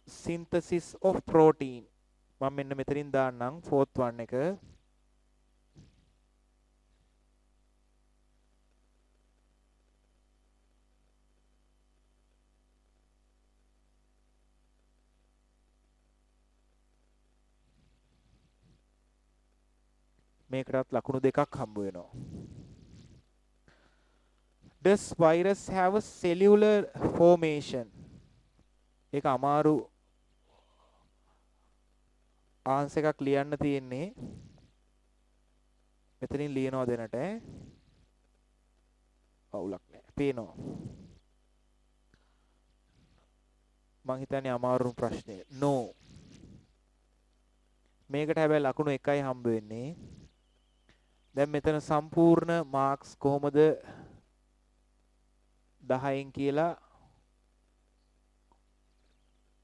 Synthesis of protein. මම මෙන්න මෙතනින් දාන්නම් fourth one එක. මේකටත් ලකුණු දෙකක් හම්බ වෙනවා. Does virus have a cellular formation? ඒක අමාරු ආන්සර් එකක් ලියන්න තියෙන්නේ. මෙතනින් ලියනවා දෙනට අවුලක් නැහැ. පේනවා. මං හිතන්නේ අමාරු ප්‍රශ්නේ. no. මේකට හැබැයි ලකුණු 1යි හම්බ වෙන්නේ. දැන් මෙතන සම්පූර්ණ මාක්ස් කොහොමද 10න් කියලා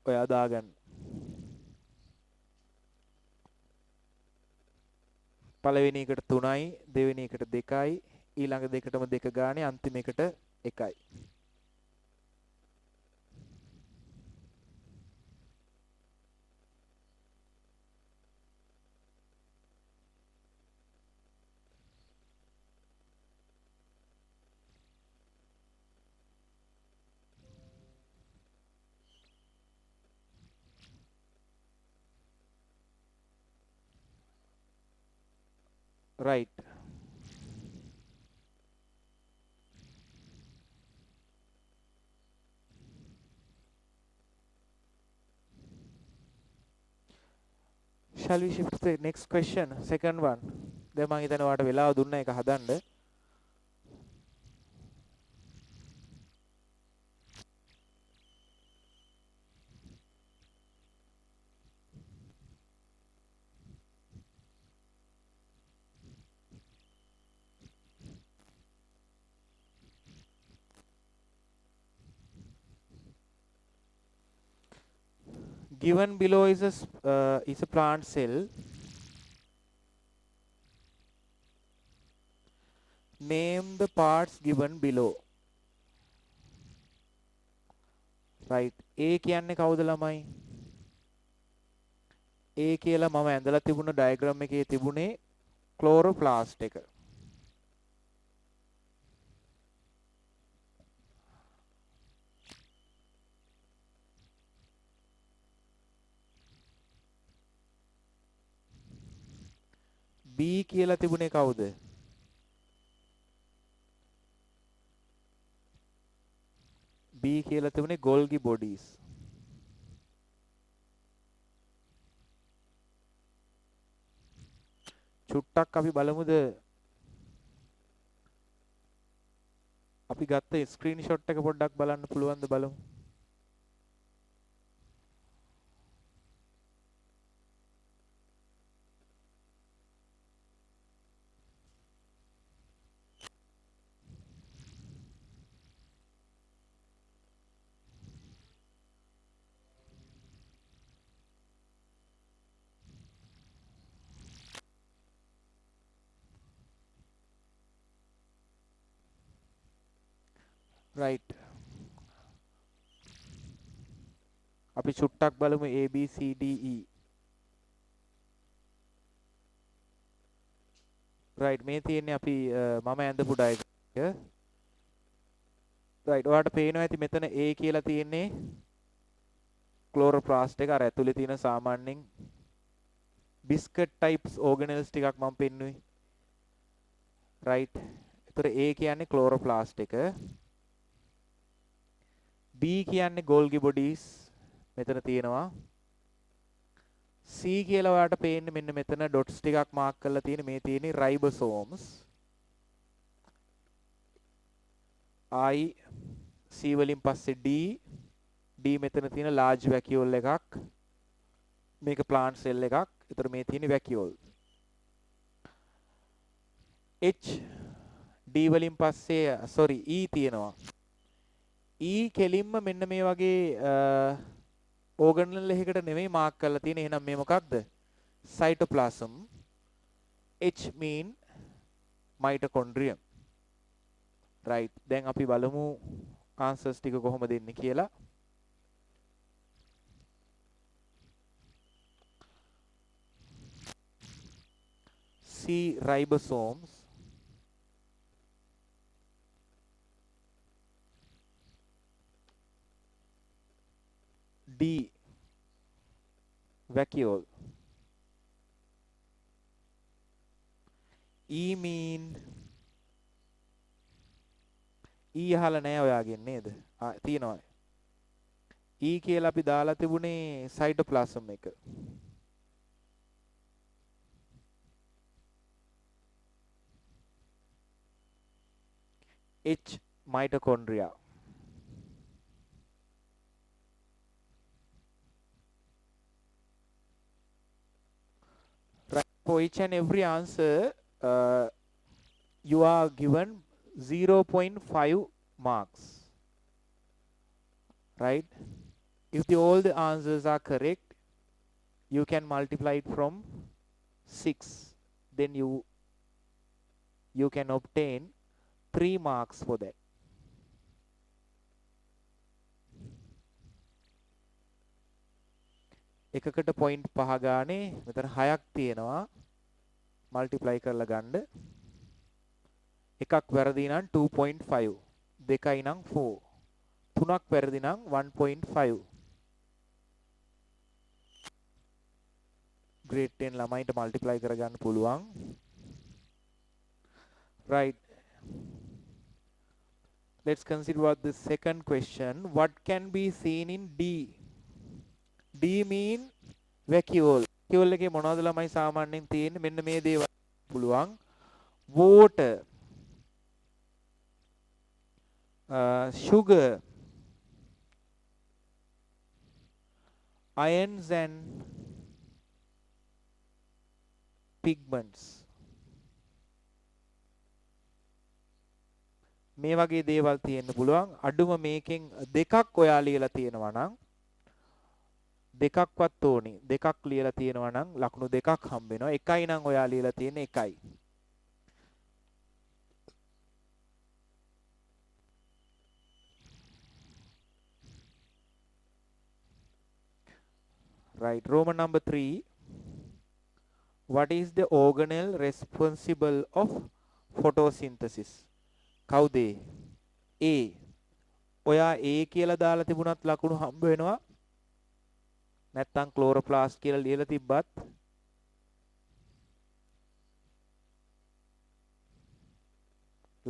ඔයා දාගන්න. පළවෙනි එකට 3යි, දෙවෙනි එකට 2යි, ඊළඟ දෙකටම 2 ගානේ අන්තිම එකට 1යි. right. Shall we shift to the next question? Second one. දැන් මං හිතන්නේ ඔයාලට වෙලාව දුන්න එක හදන්න. Given below is a plant cell. Name the parts given below. Right. A කියන්නේ කවුද ළමයි? A කියලා මම ඇඳලා තිබුණ ඩයග්‍රෑම් එකේ තිබුණේ ක්ලෝරෝප්ලාස්ට් එක. B කියලා තිබුණේ කවුද? B කියලා තිබුණේ Golgi bodies. චුට්ටක් අපි බලමුද? අපි ගත්ත ස්ක්‍රීන්ෂොට් එක පොඩ්ඩක් බලන්න පුළුවන්ද බලමු. right. අපි චුට්ටක් බලමු A B C D E. right මේ තියෙන්නේ අපි මම ඇඳපු ඩයග්‍රෑම් එක. right ඔයාලට පේනවා ඇති මෙතන A කියලා තියෙන්නේ ක්ලෝරෝප්ලාස්ට් එක. අර ඇතුලේ තියෙන සාමාන්‍යයෙන් බිස්කට් ටයිප්ස් ඕගනල්ස් ටිකක් මම පෙන්නුවේ. right. ඒතර A කියන්නේ ක්ලෝරෝප්ලාස්ට් එක. B කියන්නේ Golgi bodies මෙතන තියෙනවා. C කියලා ඔයාලට පේන්නේ මෙන්න මෙතන ඩොට්ස් ටිකක් මාක් කරලා තියෙන මේ තියෙන්නේ ribosomes. I C වලින් පස්සේ D මෙතන තියෙන large vacuole එකක්. මේක plant cell එකක්. ඒතර මේ තියෙන්නේ vacuole. H D වලින් පස්සේ E තියෙනවා. E කෙලින්ම මෙන්න මේ වගේ ඕගනල් එකකට නෙමෙයි මාක් කරලා තියෙන්නේ. එහෙනම් මේ මොකක්ද? cytoplasm. H mean mitochondrium. right. දැන් අපි බලමු answers ටික කොහොමද දෙන්නේ කියලා. C ribosomes. D vacuole. E mean E අහලා නැහැ ඔයාගෙන් නේද? තියෙනවා. E කියලා අපි දාලා තිබුණේ cytoplasm එක. H mitochondria. for each and every answer, you are given 0.5 marks, right? If all the answers are correct, you can multiply it from 6. Then you can obtain 3 marks for that. එකකට point 5 ගානේ මෙතන 6ක් තියෙනවා. multiply කරලා ගන්න. එකක් වැරදි නම් 2.5. දෙකයි නම් 4. තුනක් වැරදි නම් 1.5. grade 10 ළමයින්ට multiply කරගන්න පුළුවන්. Right. Let's consider what the second question. What can be seen in D? D mean vacuole. vacuole එකේ මොනවද ළමයි සාමාන්‍යයෙන් තියෙන්නේ? මෙන්න මේ දේවල් පුළුවන්. Water, sugar, ions and pigments. මේ වගේ දේවල් තියෙන්න පුළුවන්. අඩුම මේකෙන් දෙකක් ඔයා ලියලා තියෙනවා නම් දෙකක්වත් ඕනේ. දෙකක් ලියලා තියෙනවා නම් ලකුණු දෙකක් හම්බ වෙනවා. එකයි නම් ඔයා ලියලා තියෙන්නේ එකයි. Right. Roman number 3. What is the organelle responsible of photosynthesis? කවුද? A. ඔයා A කියලා දාලා තිබුණත් ලකුණු හම්බ වෙනවා. නැත්තම් ක්ලෝරෝප්ලාස්ට් කියලා ලියලා තිබ්බත්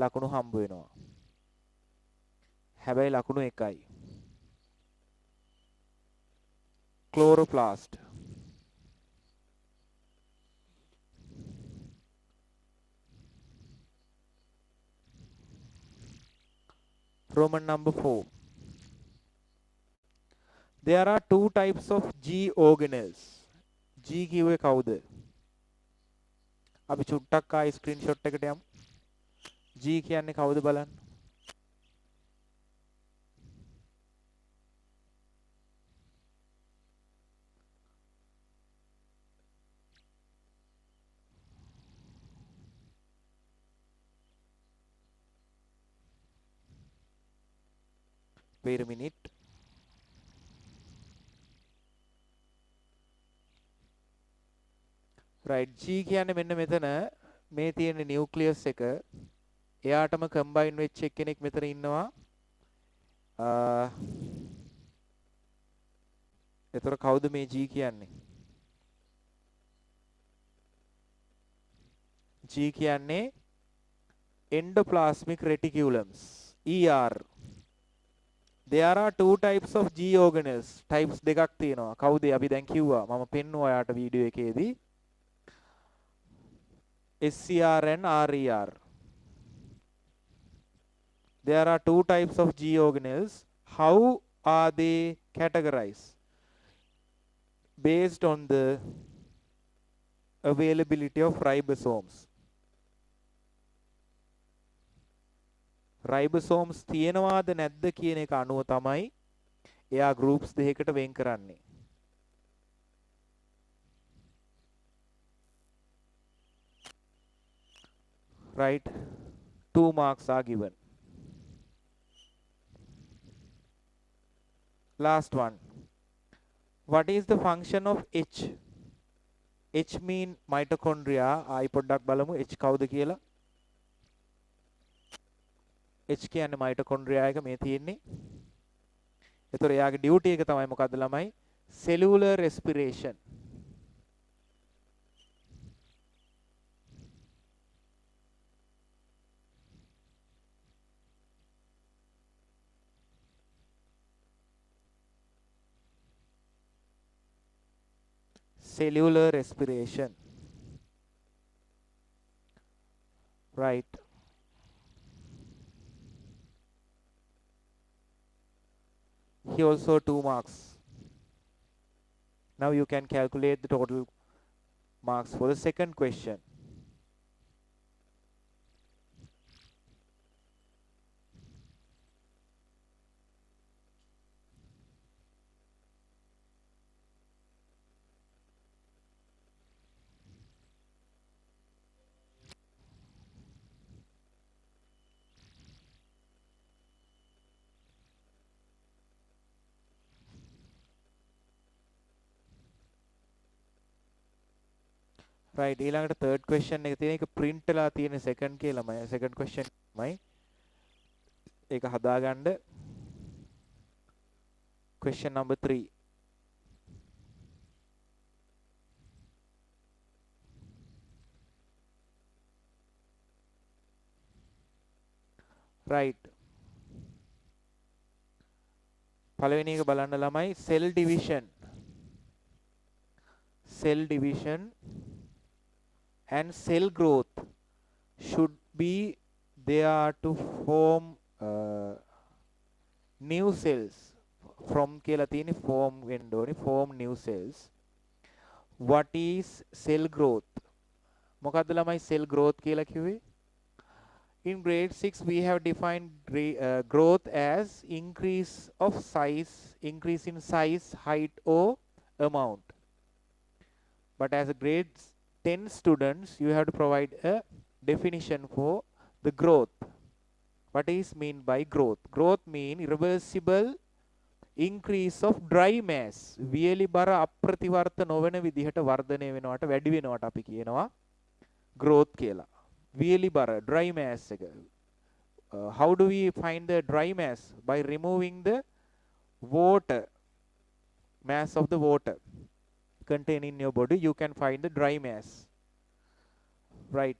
ලකුණු හම්බ වෙනවා. හැබැයි ලකුණු එකයි. ක්ලෝරෝප්ලාස්ට්. Roman number 4. There are two types of G organelles. G කිව්වේ කවුද? අපි චුට්ටක් ආයි ස්ක්‍රීන්ෂොට් එකට යමු. G කියන්නේ කවුද බලන්න. Wait a minute. Right, G කියන්නේ මෙන්න මෙතන මේ තියෙන නියුක්ලියස් එක එයාටම කම්බයින් වෙච්ච එක්කෙනෙක් මෙතන ඉන්නවා. එතකොට කවුද මේ G කියන්නේ? G කියන්නේ endoplasmic reticulums, ER. There are two types of G organelles. Types දෙකක් තියෙනවා. කවුද? අපි දැන් කිව්වා. මම පෙන්නුවා ඔයාට වීඩියෝ එකේදී. SCR and RER. There are two types of G organelles. How are they categorized? Based on the availability of ribosomes. Ribosomes තියෙනවාද නැද්ද කියන එක අනුව තමයි එයා groups දෙකකට වෙන් කරන්නේ. Right, 2 marks are given. Last one. What is the function of H? H mean mitochondria. ආයි පොඩ්ඩක් බලමු H කවුද කියලා. H කියන්නේ mitochondria එක මේ තියෙන්නේ. ඒතර එයාගේ ඩියුටි එක තමයි මොකද්ද ළමයි? cellular respiration. Cellular respiration. Right. He also 2 marks. Now you can calculate the total Marks for the second question. Right, ඊළඟට third question එක තියෙන එක print වෙලා තියෙන second කියලාමයි second question මයි. ඒක හදාගන්න. Question number 3. Right. පළවෙනි එක බලන්න ළමයි cell division. Cell division and cell growth should be there to form new cells. From කියලා තියෙන්නේ form වෙන්න ඕනේ form new cells. What is cell growth? මොකද්ද ළමයි cell growth කියලා කිව්වේ? In grade 6 we have defined growth as increase in size, height or amount. But as a grade 10 students, you have to provide a definition for the growth. What is mean by growth? Growth mean irreversible increase of dry mass. වියලි බර අප්‍රතිවර්ත නොවන විදිහට වර්ධනය වෙනවට වැඩි වෙනවට අපි කියනවා growth කියලා. වියලි බර dry mass එක. How do we find the dry mass? By removing the water, mass of the water contained in your body, you can find the dry mass. Right.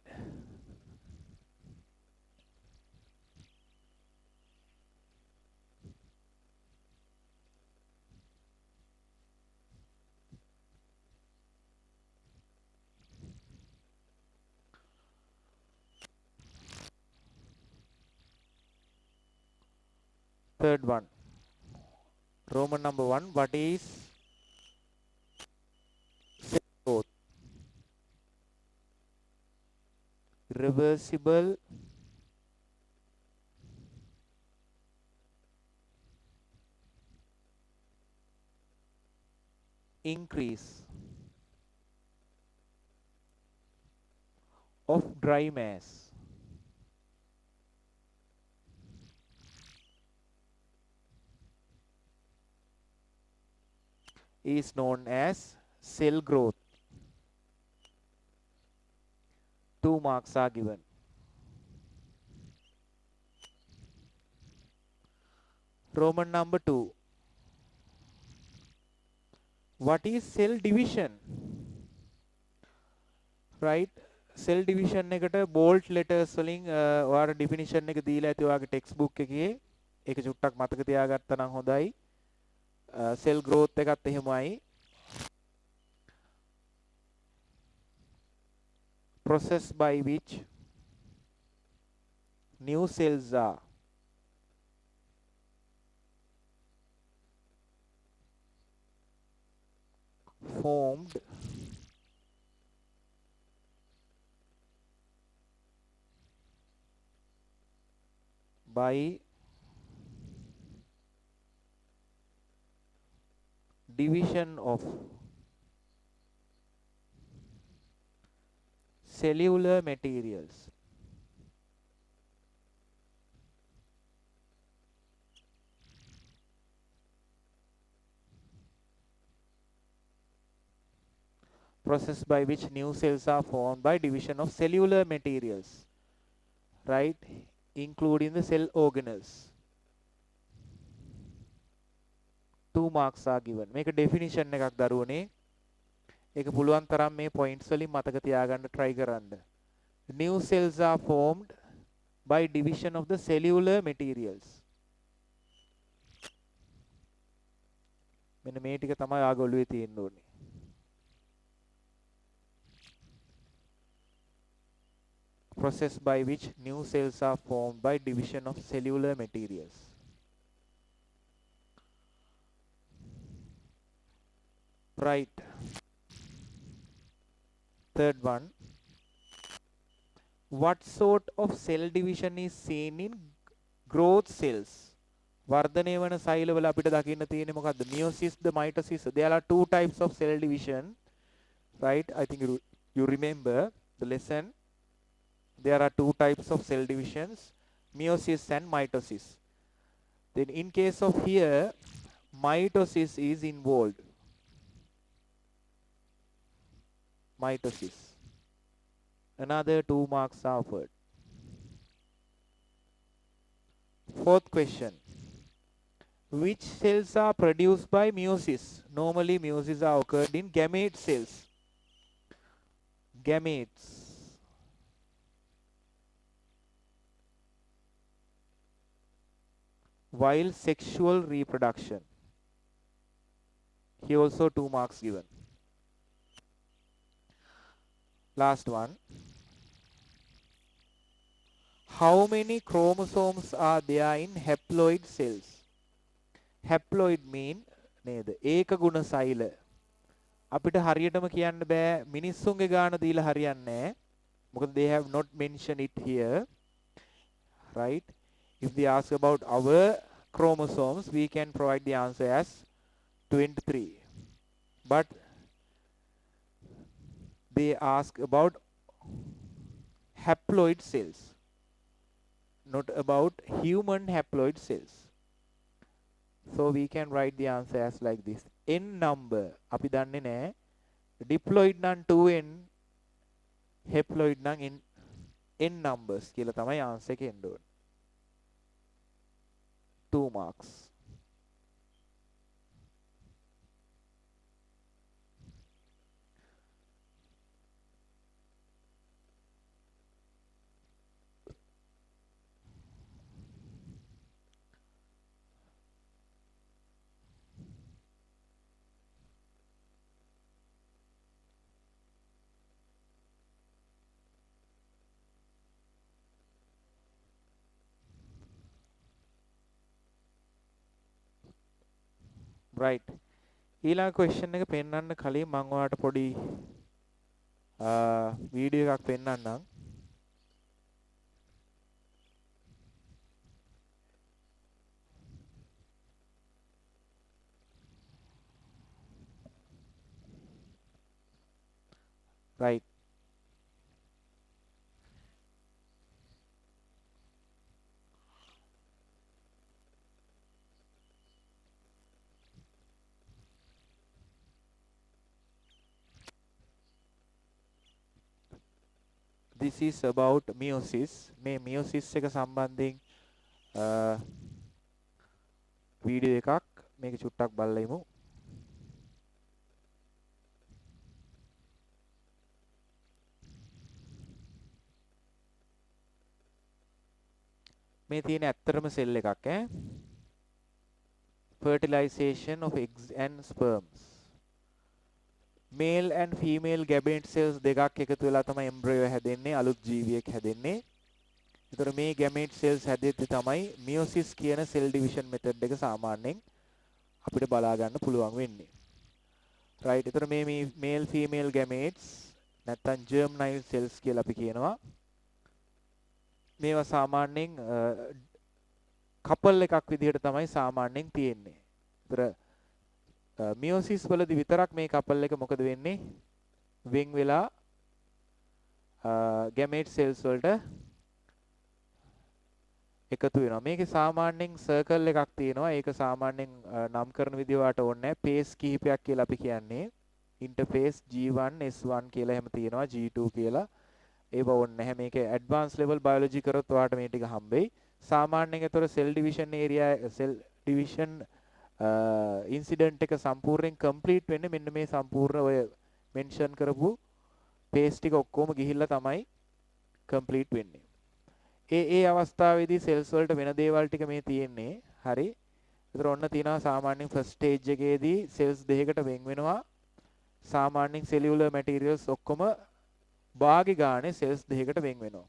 Third one. Roman number 1. What is cell growth? Reversible increase of dry mass is known as cell growth. 2 marks are given. Roman number 2. What is cell division? Right? Cell division එකට bold letters වලින් ඔයාලා definition එක දීලා ඇති ඔයාගේ textbook එකේ. ඒක චුට්ටක් මතක තියාගත්තා නම් හොඳයි. cell growth එකත් එහෙමයි. Process by which new cells are formed by division of cellular materials. Process by which new cells are formed by division of cellular materials, right, including the cell organelles. 2 marks are given. මේක definition එකක් දරුවනේ. ඒක පුළුවන් තරම් මේ points වලින් මතක තියාගන්න try කරන්න. New cells are formed by division of the cellular materials. මෙන්න මේ ටික තමයි ආග ඔළුවේ තියෙන්න ඕනේ. Process by which new cells are formed by division of cellular materials. Right. third one, what sort of cell division is seen in growth cells? වර්ධනය වන සෛලවල අපිට දකින්න තියෙන්නේ මොකද්ද? meiosis the mitosis. There are two types of cell division, right? I think you remember the lesson. There are two types of cell divisions, meiosis and mitosis. Then in case of here, mitosis is involved. Mitosis. Another 2 marks are offered. Fourth question. Which cells are produced by meiosis? Normally meiosis are occurred in gamete cells. Gametes. While sexual reproduction. Here also 2 marks given. Last one. How many chromosomes are there in haploid cells? Haploid mean නේද? ඒක ගුණ සෛල. අපිට හරියටම කියන්න බෑ මිනිස්සුන්ගේ ගාන දීලා හරියන්නේ නැහැ. මොකද they have not mentioned it here. Right? If they ask about our chromosomes, we can provide the answer as 23. But they ask about haploid cells, not about human haploid cells. So we can write the answer as like this. N number. අපි දන්නේ නැහැ. Diploid නම් 2n, haploid නම් n numbers කියලා තමයි answer එක එන්න ඕනේ. 2 marks. Right. ඊළඟ question එක පෙන්වන්න කලින් මම ඔයාලට පොඩි වීඩියෝ එකක් පෙන්වන්නම්. Right. This is about meiosis. මේ meiosis එක සම්බන්ධයෙන් වීඩියෝ එකක් මේක චුට්ටක් බලලා ඉමු. මේ තියෙන ඇත්තටම සෙල් එකක් ඈ. Fertilization of eggs and sperms. Male and female gamete cells දෙකක් එකතු වෙලා තමයි embryo හැදෙන්නේ, අලුත් ජීවියෙක් හැදෙන්නේ. ඒතර මේ gamete cells හැදෙද්දි තමයි meiosis කියන cell division method එක සාමාන්‍යයෙන් අපිට බලා ගන්න පුළුවන් වෙන්නේ. right. ඒතර මේ male female gametes නැත්තම් germinal cells කියලා අපි කියනවා. මේවා සාමාන්‍යයෙන් couple එකක් විදිහට තමයි සාමාන්‍යයෙන් තියෙන්නේ. ඒතර meiosis වලදී විතරක් මේ couple එක මොකද වෙන්නේ? වෙන් වෙලා gamete cells වලට එකතු වෙනවා. මේකේ සාමාන්‍යයෙන් circle එකක් තියෙනවා. ඒක සාමාන්‍යයෙන් නම් කරන විදිහ වාට ඕනේ නැහැ. phase කිහිපයක් කියලා අපි කියන්නේ. interphase G1 S1 කියලා එහෙම තියෙනවා. G2 කියලා. ඒව ඕනේ නැහැ. මේකේ advanced level biology කරොත් ඔයාලට මේ ටික හම්බෙයි. සාමාන්‍යයෙන් ඒතර cell division area cell division incident එක සම්පූර්ණයෙන් complete වෙන්නේ මෙන්න මේ සම්පූර්ණ ඔය mention කරපු phase ටික ඔක්කොම ගිහිල්ලා තමයි complete වෙන්නේ. ඒ අවස්ථාවේදී cells වලට වෙන දේවල් ටික මේ තියෙන්නේ. හරි. ඒතර ඔන්න තියෙනවා සාමාන්‍යයෙන් first stage එකේදී cells දෙකකට වෙන් වෙනවා. සාමාන්‍යයෙන් cellular materials ඔක්කොම භාගි ගානේ cells දෙකකට වෙන් වෙනවා.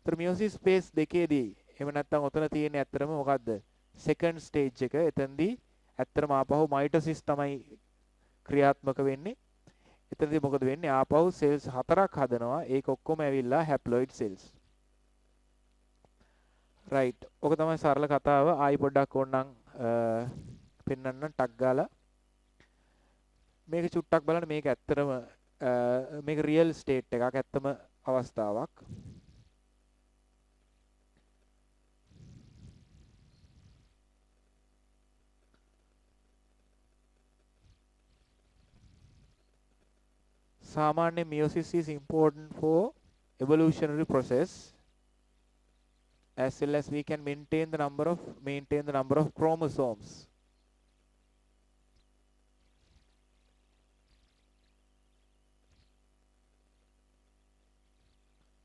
ඒතර meiosis phase දෙකේදී එහෙම නැත්නම් ඔතන තියෙන්නේ ඇත්තටම මොකද්ද? second stage එක. එතෙන්දී ඇත්තටම ආපහු mitosis තමයි ක්‍රියාත්මක වෙන්නේ. එතනදී මොකද වෙන්නේ? ආපහු සෙල්ස් 4ක් හදනවා. ඒක ඔක්කොම ඇවිල්ලා හැප්ලොයිඩ් සෙල්ස්. රයිට්. ඔක තමයි සරල කතාව. ආයි පොඩ්ඩක් ඕනනම් පෙන්වන්න ටක් ගාලා. මේක චුට්ටක් බලන්න. මේක ඇත්තටම මේක රියල් ස්ටේට් එකක්. ඇත්තම අවස්ථාවක්. සාමාන්‍ය meiosis is important for evolutionary process as well as we can maintain the number of chromosomes.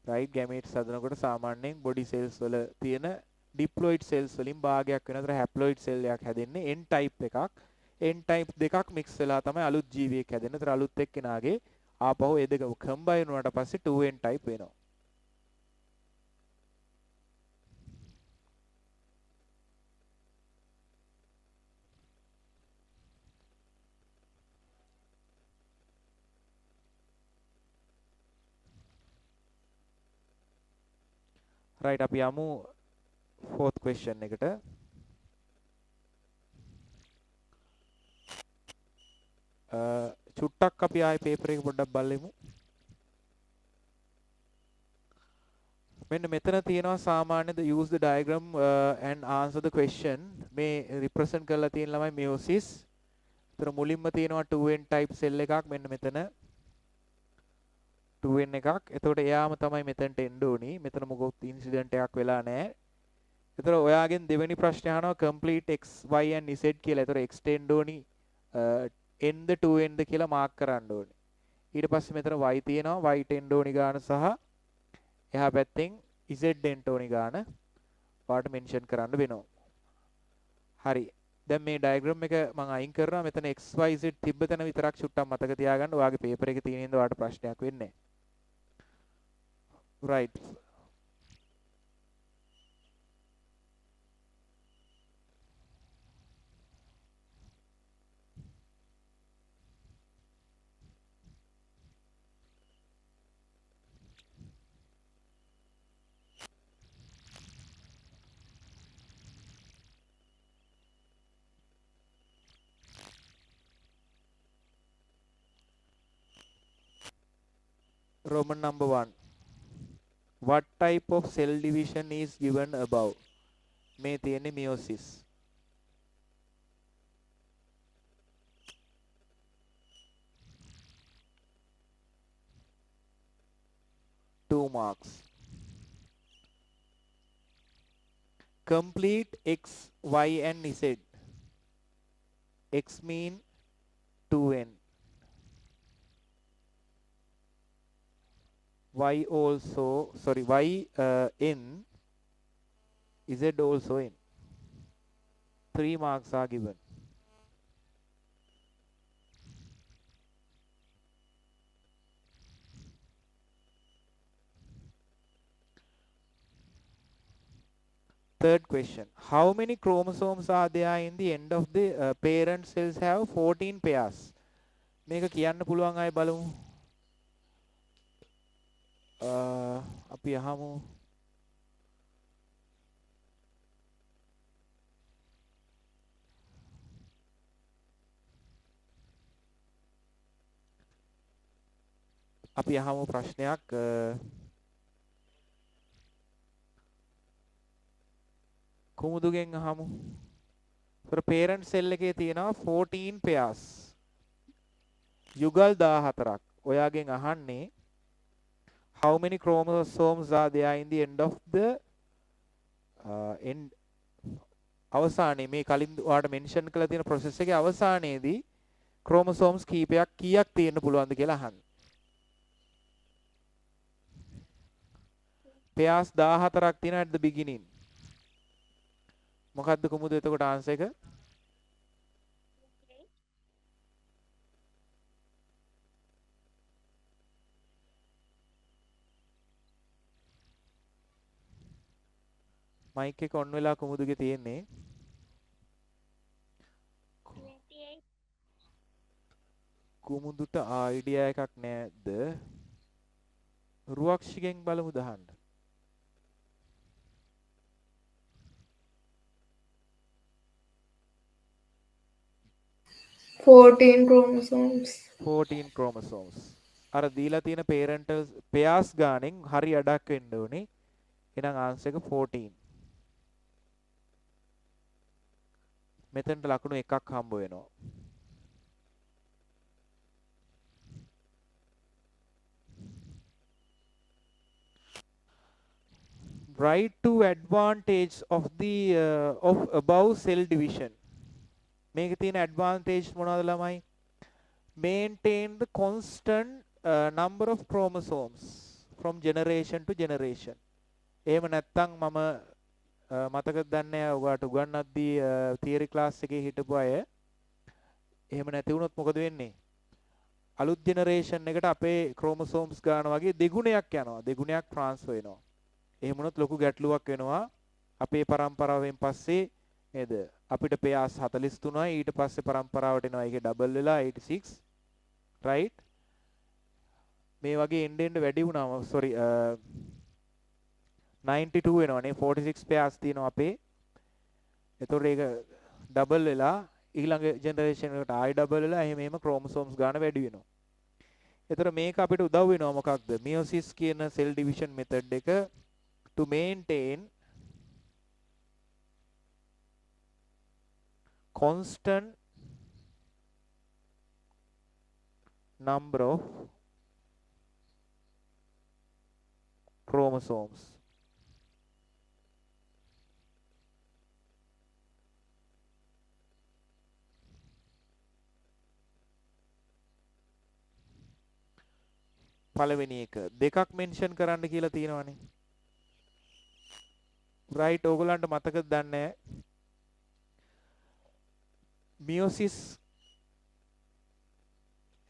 Right, gametes හදනකොට සාමාන්‍යයෙන් body cells වල තියෙන diploid cells වලින් භාගයක් වෙන අතර haploid cell එකක් හැදෙන්නේ N type එකක්. N type දෙකක් mix වෙලා තමයි අලුත් ජීවියෙක් හැදෙන්නේ. ඒතර අලුත් එක්කෙනාගේ ආපහු ඒ දෙක combine වුණාට පස්සේ 2N type වෙනවා. right අපි යමු fourth question එකට. චුට්ටක් අපි ආයේ paper එක පොඩ්ඩක් බලමු. මෙන්න මෙතන තියෙනවා සාමාන්‍යද use the diagram and answer the question. මේ represent කරලා තියෙන ළමයි meiosis. ඒතර මුලින්ම තියෙනවා 2n type cell එකක් මෙන්න මෙතන 2n එකක්. එතකොට එයාම තමයි මෙතනට එන්න ඕනි. මෙතන මොකොත් ඉන්සිඩන්ට් එකක් වෙලා නැහැ. ඒතර ඔයාගෙන් දෙවෙනි ප්‍රශ්නේ අහනවා complete x y and z කියලා. ඒතර x එන්න ඕනි n ද 2n ද කියලා මාක් කරන්න ඕනි. ඊට පස්සේ මෙතන y තියෙනවා. y එන්න ඕනි ගාන සහ එහා පැත්තෙන් z එන්න ඕනි ගාන ඔයාලට මෙන්ෂන් කරන්න වෙනවා. හරි. දැන් මේ ඩයග්‍රෑම් එක මම අයින් කරනවා. මෙතන x y z තිබ්බ තැන විතරක් චුට්ටක් මතක තියාගන්න. ඔයාගේ පේපර් එකේ තියෙන ඉඳ ඔයාලට ප්‍රශ්නයක් වෙන්නේ නැහැ. right. Roman number 1. What type of cell division is given above? මේ තියෙන්නේ meiosis. Two marks. Complete x, y and z. X mean 2n. Y also, sorry, y n, z also n. 3 marks are given. Third question. How many chromosomes are there in the end of the parent cells have 14 pairs? මේක කියන්න පුළුවන් අය බලමු. අපි අහමු. අපි අහමු ප්‍රශ්නයක්. කුමුදුගෙන් අහමු. for parent cell එකේ තියෙනවා 14 pairs. යුගල් 14ක්. ඔයාගෙන් අහන්නේ how many chromosomes are there in the end of the end අවසානයේ මේ කලින් ඔයාලට මෙන්ෂන් කරලා තියෙන process එකේ අවසානයේදී chromosomes කීයක් තියෙන්න පුළුවන්ද කියලා අහන්නේ. pairs 14ක් තියෙනවා at the beginning. මොකද්ද කුමුද එතකොට ආන්සර් එක? මයික් එක ඔන් වෙලා කුමුදුගේ තියෙන්නේ. 28. කුමුදුට ආයිඩියා එකක් නැද්ද? රුවක්ෂිගෙන් බලමු දහන්න. 14 chromosomes. 14 chromosomes. අර දීලා තියෙන parental pairs ගානෙන් හරි අඩක් වෙන්න ඕනේ. එහෙනම් ආන්සර් එක 14. මෙතනට ලකුණු එකක් හම්බ වෙනවා. Write two advantage of the of above cell division. මේකේ තියෙන advantage මොනවද ළමයි? Maintain the constant number of chromosomes from generation to generation. එහෙම නැත්නම් මම මතකද දන්නේ ඔයාලට උගන්වද්දී theory class එකේ හිටපු අය එහෙම නැති වුණොත් මොකද වෙන්නේ? අලුත් generation එකට අපේ chromosomes ගන්න වගේ දෙගුණයක් යනවා. දෙගුණයක් transfer වෙනවා. එහෙම වුණොත් ලොකු ගැටලුවක් වෙනවා. අපේ પરම්පරාවෙන් පස්සේ නේද? අපිට පෙයාස් 43යි ඊට පස්සේ પરම්පරාවට එනවා. ඒකේ ඩබල් වෙලා 86 right? මේ වගේ එන්න වැඩි වුණාම sorry 92 වෙනවනේ 46 pairs තියෙනවා අපේ. එතකොට ඒක ඩබල් වෙලා ඊළඟ ජෙනරේෂන් එකට ආයි ඩබල් වෙලා එහෙම chromosomes ගන්න වැඩි වෙනවා. එතකොට මේක අපිට උදව් වෙනවා මොකක්ද? meiosis කියන cell division method එක to maintain constant number of chromosomes. පළවෙනි එක දෙකක් මෙන්ෂන් කරන්න කියලා තියෙනවානේ. right ඕගොල්ලන්ට මතකද දන්නේ meiosis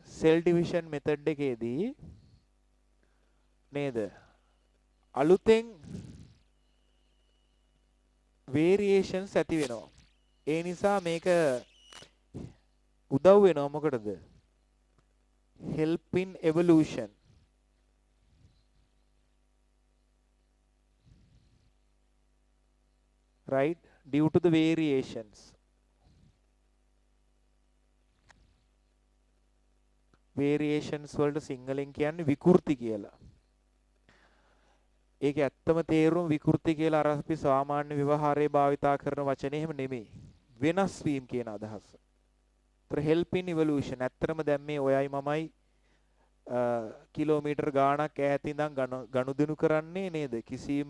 cell division method එකේදී නේද අලුතෙන් variations ඇති වෙනවා. ඒ නිසා මේක උදව් වෙනවා මොකටද? help in evolution. right due to the variations. variations වලට සිංහලෙන් කියන්නේ විකෘති කියලා. ඒක ඇත්තම තේරුම විකෘති කියලා අර අපි සාමාන්‍ය ව්‍යවහාරයේ භාවිතා කරන වචනේ එහෙම නෙමෙයි. වෙනස් වීම කියන අදහස. ඒතර help in evolution. ඇත්තටම දැන් මේ ඔයයි මමයි කිලෝමීටර් ගාණක් ඈත ඉඳන් ගනුදෙනු කරන්නේ නේද? කිසිම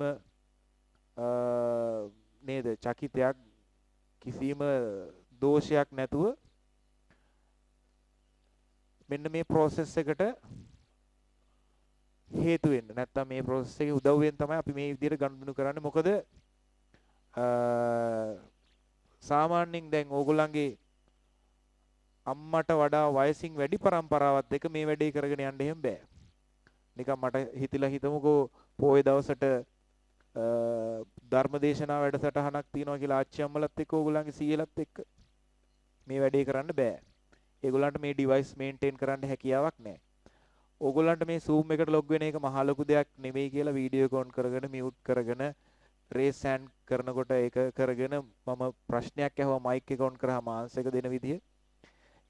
නේද චකිතයක් කිසිම දෝෂයක් නැතුව මෙන්න මේ process එකට හේතු වෙන්න. නැත්තම් මේ process එකේ උදව්වෙන් තමයි අපි මේ විදිහට ගනුදෙනු කරන්නේ. මොකද සාමාන්‍යයෙන් දැන් ඕගොල්ලන්ගේ අම්මට වඩා වයසින් වැඩි પરම්පරාවත් එක්ක මේ වැඩේ කරගෙන යන්න එහෙම බෑ. නිකන් මට හිතිලා හිතමුකෝ පොයේ දවසට ධර්මදේශනා වැඩසටහනක් තියෙනවා කියලා ආච්චි අම්මලත් එක්ක ඕගොල්ලන්ගේ සීයලත් එක්ක මේ වැඩේ කරන්න බෑ. ඒගොල්ලන්ට මේ ඩිවයිස් මේන්ටේන් කරන්න හැකියාවක් නැහැ. ඕගොල්ලන්ට මේ Zoom එකට ලොග් වෙන එක මහා ලොකු දෙයක් නෙමෙයි කියලා වීඩියෝ එක ඔන් කරගෙන මියුට් කරගෙන රේස් හෑන්ඩ් කරනකොට ඒක කරගෙන මම ප්‍රශ්නයක් අහුවා මයික් එක ඔන් කරාම ආන්සර් එක දෙන විදිය.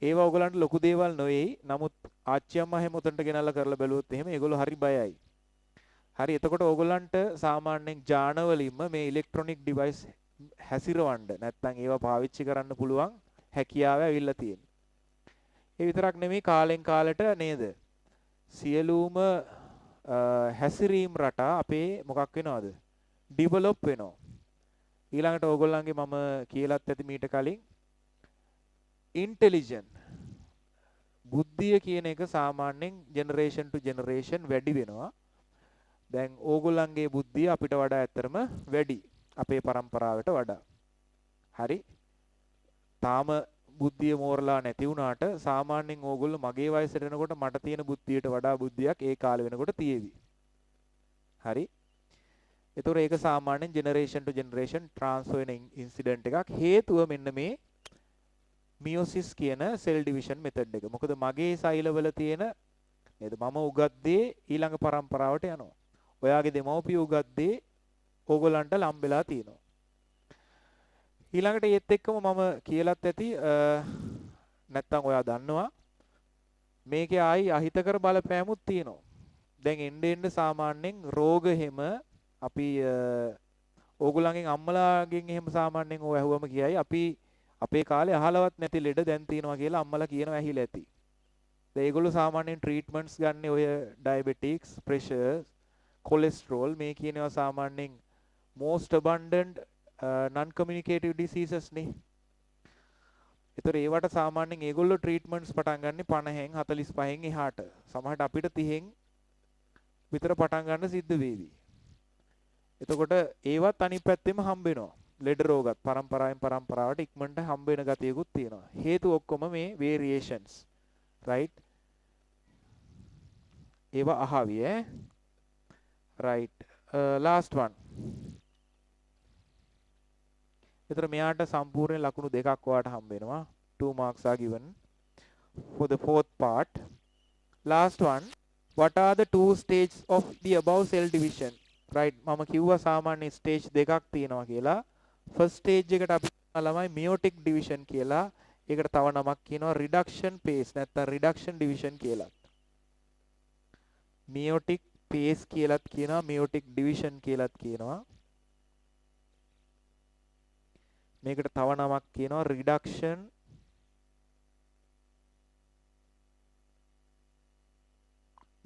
ඒවා ඕගොල්ලන්ට ලොකු දේවල් නෙවෙයි. නමුත් ආච්චි අම්මා හැම උතන්ට ගෙනල්ලා කරලා බැලුවොත් එහෙම ඒගොල්ලෝ හරි බයයි. හරි එතකොට ඕගොල්ලන්ට සාමාන්‍යයෙන් ජානවලින්ම මේ ඉලෙක්ට්‍රොනික ඩිවයිස් හැසිරවන්න නැත්නම් ඒවා පාවිච්චි කරන්න පුළුවන් හැකියාව ඇවිල්ලා තියෙනවා. ඒ විතරක් නෙමෙයි කාලෙන් කාලට නේද? සියලුම හැසිරීම් රටා අපේ මොකක් වෙනවද? ඩිවලොප් වෙනවා. ඊළඟට ඕගොල්ලන්ගේ මම කියලාත් ඇති මීට කලින් ඉන්ටෙලිජන්ට් බුද්ධිය කියන එක සාමාන්‍යයෙන් ජෙනරේෂන් ටු ජෙනරේෂන් වැඩි වෙනවා. දැන් ඕගොල්ලන්ගේ බුද්ධිය අපිට වඩා ඇත්තරම වැඩි අපේ પરම්පරාවට වඩා. හරි. තාම බුද්ධිය මෝරලා නැති වුණාට සාමාන්‍යයෙන් ඕගොල්ලෝ මගේ වයසට එනකොට මට තියෙන බුද්ධියට වඩා බුද්ධියක් ඒ කාලේ වෙනකොට තියෙවි. හරි. ඒතොර ඒක සාමාන්‍යයෙන් ජෙනරේෂන් ටු ජෙනරේෂන් ට්‍රාන්ස්ෆර් වෙන ඉන්සිඩන්ට් එකක්. හේතුව මෙන්න මේ මියොසිස් කියන සෙල් ඩිවිෂන් මෙතඩ් එක. මොකද මගේ සෛලවල තියෙන නේද මම උගත් දේ ඊළඟ පරම්පරාවට යනවා. ඔයාගේ දෙමව්පිය උගත් දේ ඕගොල්ලන්ට ලම්බෙලා තියෙනවා. ඊළඟට ඒත් එක්කම මම කියලාත් ඇති නැත්තම් ඔයා දන්නවා මේකේ ආයි අහිතකර බලපෑමුත් තියෙනවා. දැන් එන්න සාමාන්‍යයෙන් රෝග හැම අපි ඕගොල්ලන්ගෙන් අම්මලාගෙන් එහෙම සාමාන්‍යයෙන් ඔය ඇහුවම කියයි අපි අපේ කාලේ අහලවත් නැති ලෙඩ දැන් තියෙනවා කියලා අම්මලා කියනවා ඇහිලා ඇති. දැන් ඒගොල්ලෝ සාමාන්‍යයෙන් ට්‍රීට්මන්ට්ස් ගන්න ඔය ඩයබටික්ස්, ප්‍රෙෂර්, කොලෙස්ටරෝල් මේ කියනවා සාමාන්‍යයෙන් most abundant non-communicative diseases නේ. ඒතර ඒවට සාමාන්‍යයෙන් ඒගොල්ලෝ ට්‍රීට්මන්ට්ස් පටන් ගන්න 50න් 45න් එහාට. සමහරට අපිට 30න් විතර පටන් ගන්න සිද්ධ වේවි. එතකොට ඒවත් අනිත් පැත්තෙම හම්බ වෙනවා. ලෙඩ රෝගත් පරම්පරාවෙන් පරම්පරාවට ඉක්මනට හම්බ වෙන ගතියකුත් තියෙනවා. හේතු ඔක්කොම මේ variations. right? ඒවා අහවි right. last one. එතන මෙයාට සම්පූර්ණ ලකුණු දෙකක් ඔයාට හම්බ වෙනවා. 2 marks are given for the fourth part. Last one. What are the two stages of the above cell division? right මම කිව්වා සාමාන්‍ය stage දෙකක් තියෙනවා කියලා. first stage එකට අපි ළමයි meiotic division කියලා. ඒකට තව නමක් කියනවා reduction phase නැත්නම් reduction division කියලා. meiotic phase කියලාත් කියනවා meiotic division කියලාත් කියනවා. මේකට තව නමක් කියනවා reduction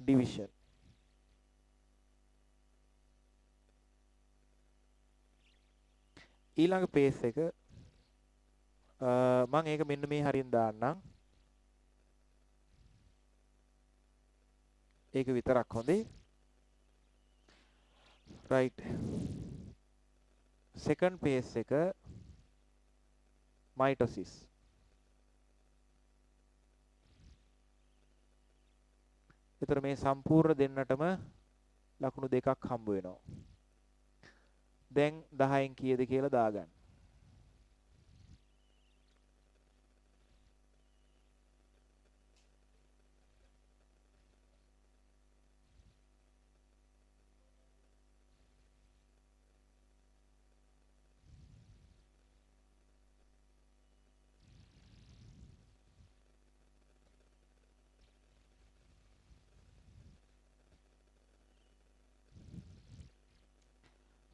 division. ඊළඟ පේස් එක මම ඒක මෙන්න මේ හරියෙන් දාන්නම්. ඒක විතරක් හොඳේ. right. second page එක mitosis. ඒතර මේ සම්පූර්ණ දෙන්නටම ලකුණු දෙකක් හම්බ වෙනවා. දැන් 10න් කීයද කියලා දාගන්න.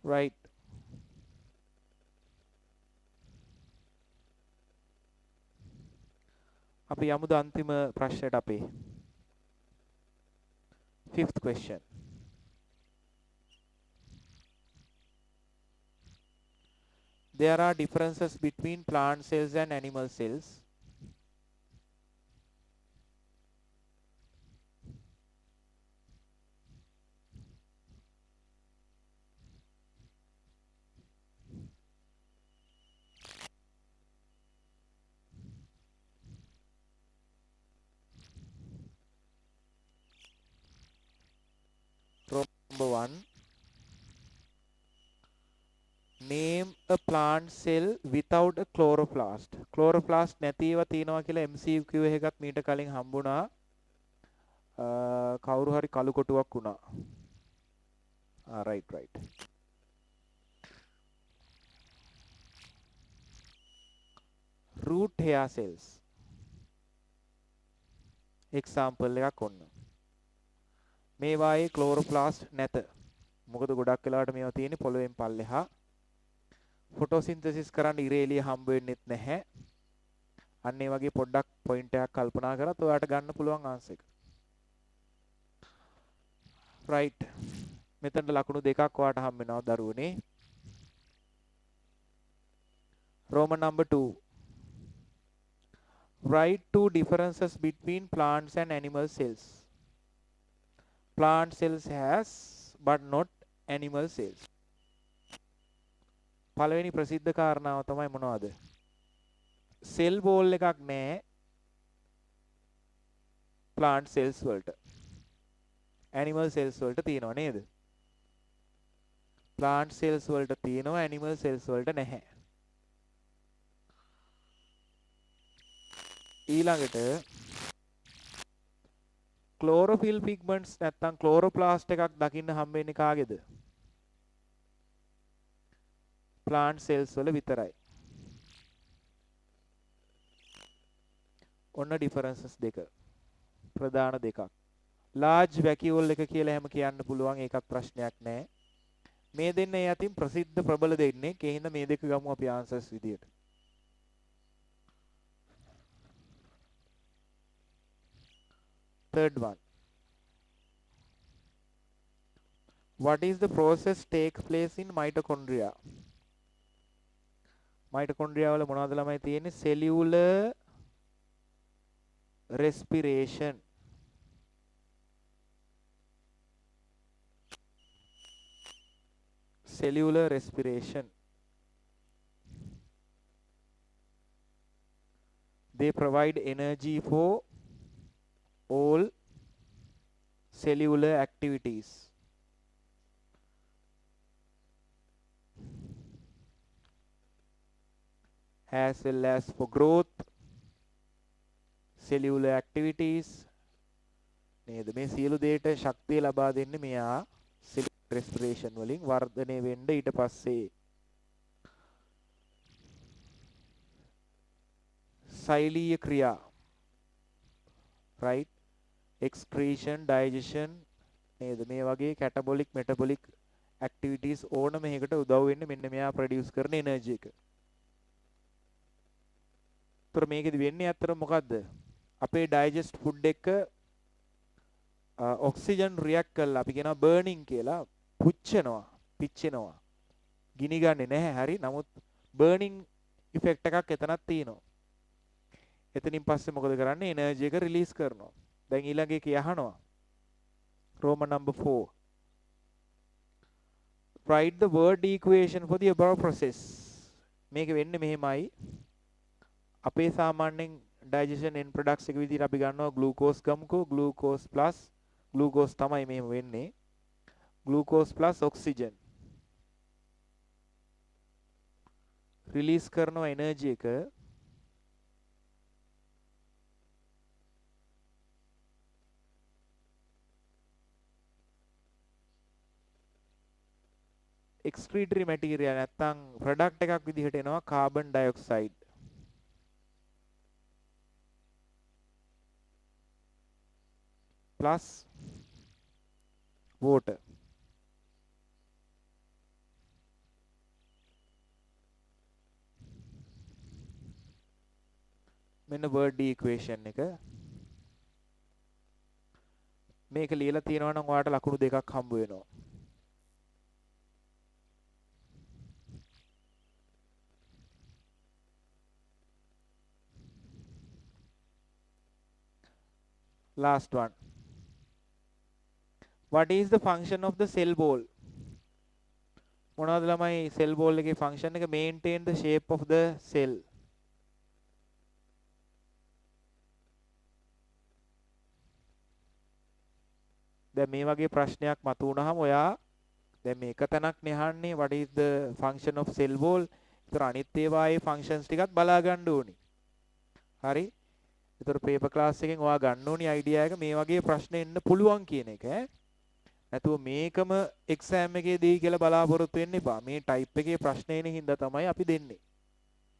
right. අපි යමුද අන්තිම ප්‍රශ්නයට අපේ. fifth question. There are differences between plant cells and animal cells. Number 1. Name a plant cell without a chloroplast. Chloroplast නැතිව තියෙනවා කියලා MCQ එකත් මීට කලින් හම්බුණා. කවුරු හරි කළු කොටුවක් වුණා. right. root hair cells. example එකක් ඔන්න. මේවායේ ක්ලෝරෝප්ලාස්ට් නැත. මොකද ගොඩක් වෙලාවට මේවා තියෙන්නේ පොළොවෙන් පල්ලෙහා. ෆොටෝසින්තසිස් කරන්න ඉර එළිය හම්බ වෙන්නෙත් නැහැ. අන්න ඒ වගේ පොඩ්ඩක් පොයින්ට් එකක් කල්පනා කරත් ඔයාලට ගන්න පුළුවන් ආන්සර් එක. right. මෙතන ලකුණු දෙකක් ඔයාලට හම්බ වෙනවා දරුවනේ. Roman number 2. Write two differences between plants and animal cells. Plant cells has but not animal cells. පළවෙනි ප්‍රසිද්ධ කාරණාව තමයි මොනවද? සෙල් බෝල් එකක් නැහැ plant cells වලට. animal cells වලට තියෙනව නේද? plant cells වලට තියෙනවා animal cells වලට නැහැ. ඊළඟට chlorophyll pigments නැත්තම් chloroplast එකක් දකින්න හම්බ වෙන්නේ කාගේද? plant cells වල විතරයි. ඔන්න differences දෙක. ප්‍රධාන දෙකක්. large vacuole එක කියලා හැම කියන්න පුළුවන් ඒකක් ප්‍රශ්නයක් නැහැ. මේ දෙන්න ඒ අතින් ප්‍රසිද්ධ ප්‍රබල දෙන්නේ. ඒ හින්දා මේ දෙක ගමු අපි answers විදියට. Third one. What is the process take place in mitochondria? Mitochondria වල මොනවද ළමයි තියෙන්නේ? cellular respiration. Cellular respiration. They provide energy for all cellular activities. As well as for growth, cellular activities. නේද? මේ සියලු දේට ශක්තිය ලබා දෙන්නේ මෙයා cellular respiration වලින් වර්ධනය වෙන්න ඊට පස්සේ සෛලීය ක්‍රියා, right? excretion, digestion නේද? මේ වගේ catabolic metabolic activities ඕනම එකකට උදව් වෙන්නේ මෙන්න මෙයා produce කරන energy එක. ඒතර මේකෙදි වෙන්නේ අතර මොකද්ද? අපේ digest food එක ඔක්සිජන් රියැක්ට් කරලා අපි කියනවා බර්නින් කියලා පුච්චනවා, පිච්චෙනවා. ගිනි ගන්නේ නැහැ හරි. නමුත් බර්නින් ඉෆෙක්ට් එකක් එතනක් තියෙනවා. එතනින් පස්සේ මොකද කරන්නේ? එනර්ජි එක රිලීස් කරනවා. දැන් ඊළඟ එක යහනවා. Roman number 4. Write the word equation for the above process. මේක වෙන්නේ මෙහෙමයි. අපේ සාමාන්‍යයෙන් digestion end products එක විදිහට අපි ගන්නවා glucose ගමුකෝ. glucose plus glucose තමයි මෙහෙම වෙන්නේ. glucose plus oxygen. release කරනවා energy එක. excretory material නැත්තම් product එකක් විදිහට එනවා carbon dioxide. plus water. මෙන්න word equation එක. මේක ලියලා තියෙනවා නම් ඔයාලට ලකුණු දෙකක් හම්බ වෙනවා. Last one. What is the function of the cell wall? මොනවද ළමයි cell wall එකේ function එක? Maintain the shape of the cell. දැන් මේ වගේ ප්‍රශ්නයක් මතුවුනහම ඔයා දැන් මේක තැනක් නෙහන්නේ what is the function of cell wall? ඒතර අනිත් ඒවායේ functions ටිකත් බලා ගන්න ඕනි. හරි? ඒතර paper class එකෙන් ඔයා ගන්න ඕනි idea එක මේ වගේ ප්‍රශ්න එන්න පුළුවන් කියන එක ඈ. නැතුව මේකම exam එකේ දෙයි කියලා බලාපොරොත්තු වෙන්න එපා. මේ type එකේ ප්‍රශ්න එන හින්දා තමයි අපි දෙන්නේ.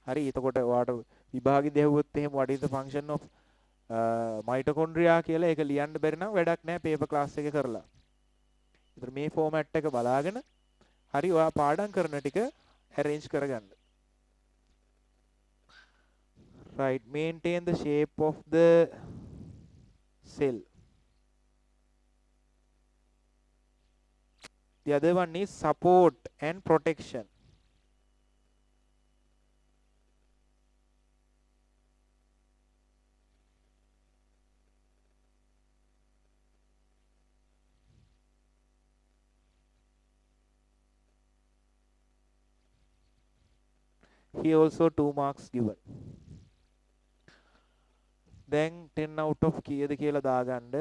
හරි? එතකොට ඔයාට විභාගෙ දෙහුවොත් එහෙම what is the function of mitochondria කියලා ඒක ලියන්න බැරි නම් වැඩක් නැහැ paper class එක කරලා. ඒතර මේ format එක බලාගෙන හරි ඔයා පාඩම් කරන ටික arrange කරගන්න. Right, maintain the shape of the cell. The other one is support and protection. Here also 2 marks given. Then 10 out of කීයද කියලා දාගන්න.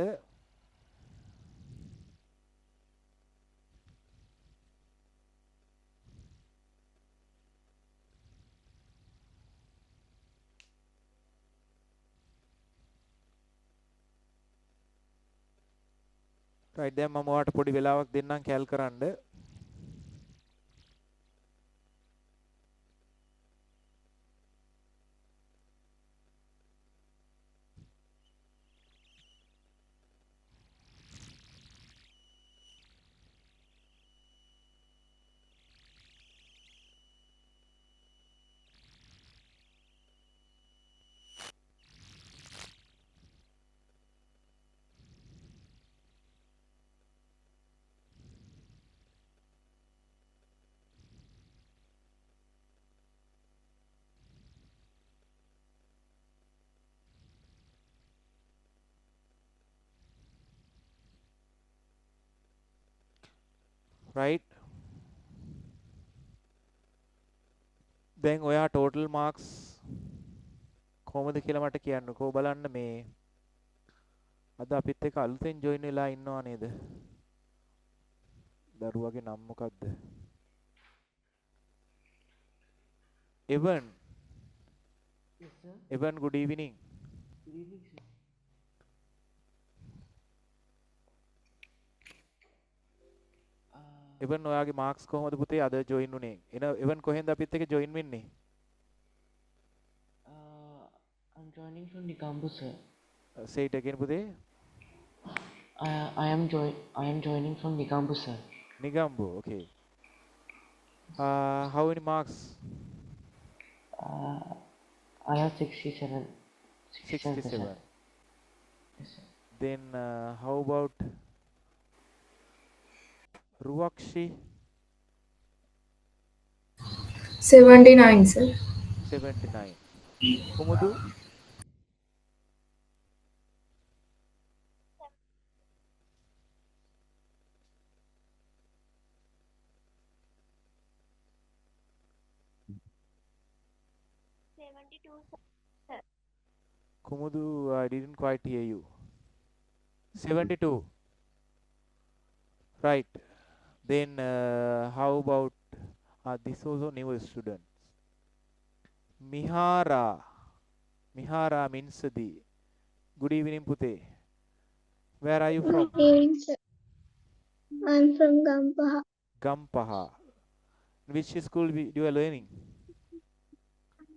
right දැන් මම ඔයාලට පොඩි වෙලාවක් දෙන්නම් කැල් කරන්න. right දැන් ඔයා total marks කොහොමද කියලා මට කියන්නකෝ බලන්න මේ අද අපිත් එක්ක අලුතෙන් join වෙලා ඉන්නව නේද දරුවගේ නම මොකක්ද එවන් Yes, sir. එවන් good evening Good evening, sir. එවන් ඔයාගේ marks කොහොමද පුතේ අද join උනේ එවන් කොහෙන්ද අපිත් එක්ක join වෙන්නේ I'm joining from Nikambu, sir. say it again පුතේ I am joining from Nikambu, sir. Nigambu okay how many marks I have 67. 67 Yes, sir. then how about Ruakshi 79, sir. 79 Kumudu 72, sir. Kumudu I didn't quite hear you 72 right then how about this also new students Mihara Minsadi good evening Pute where are you from Good evening, sir. I'm from Gampaha. Gampaha which school you are learning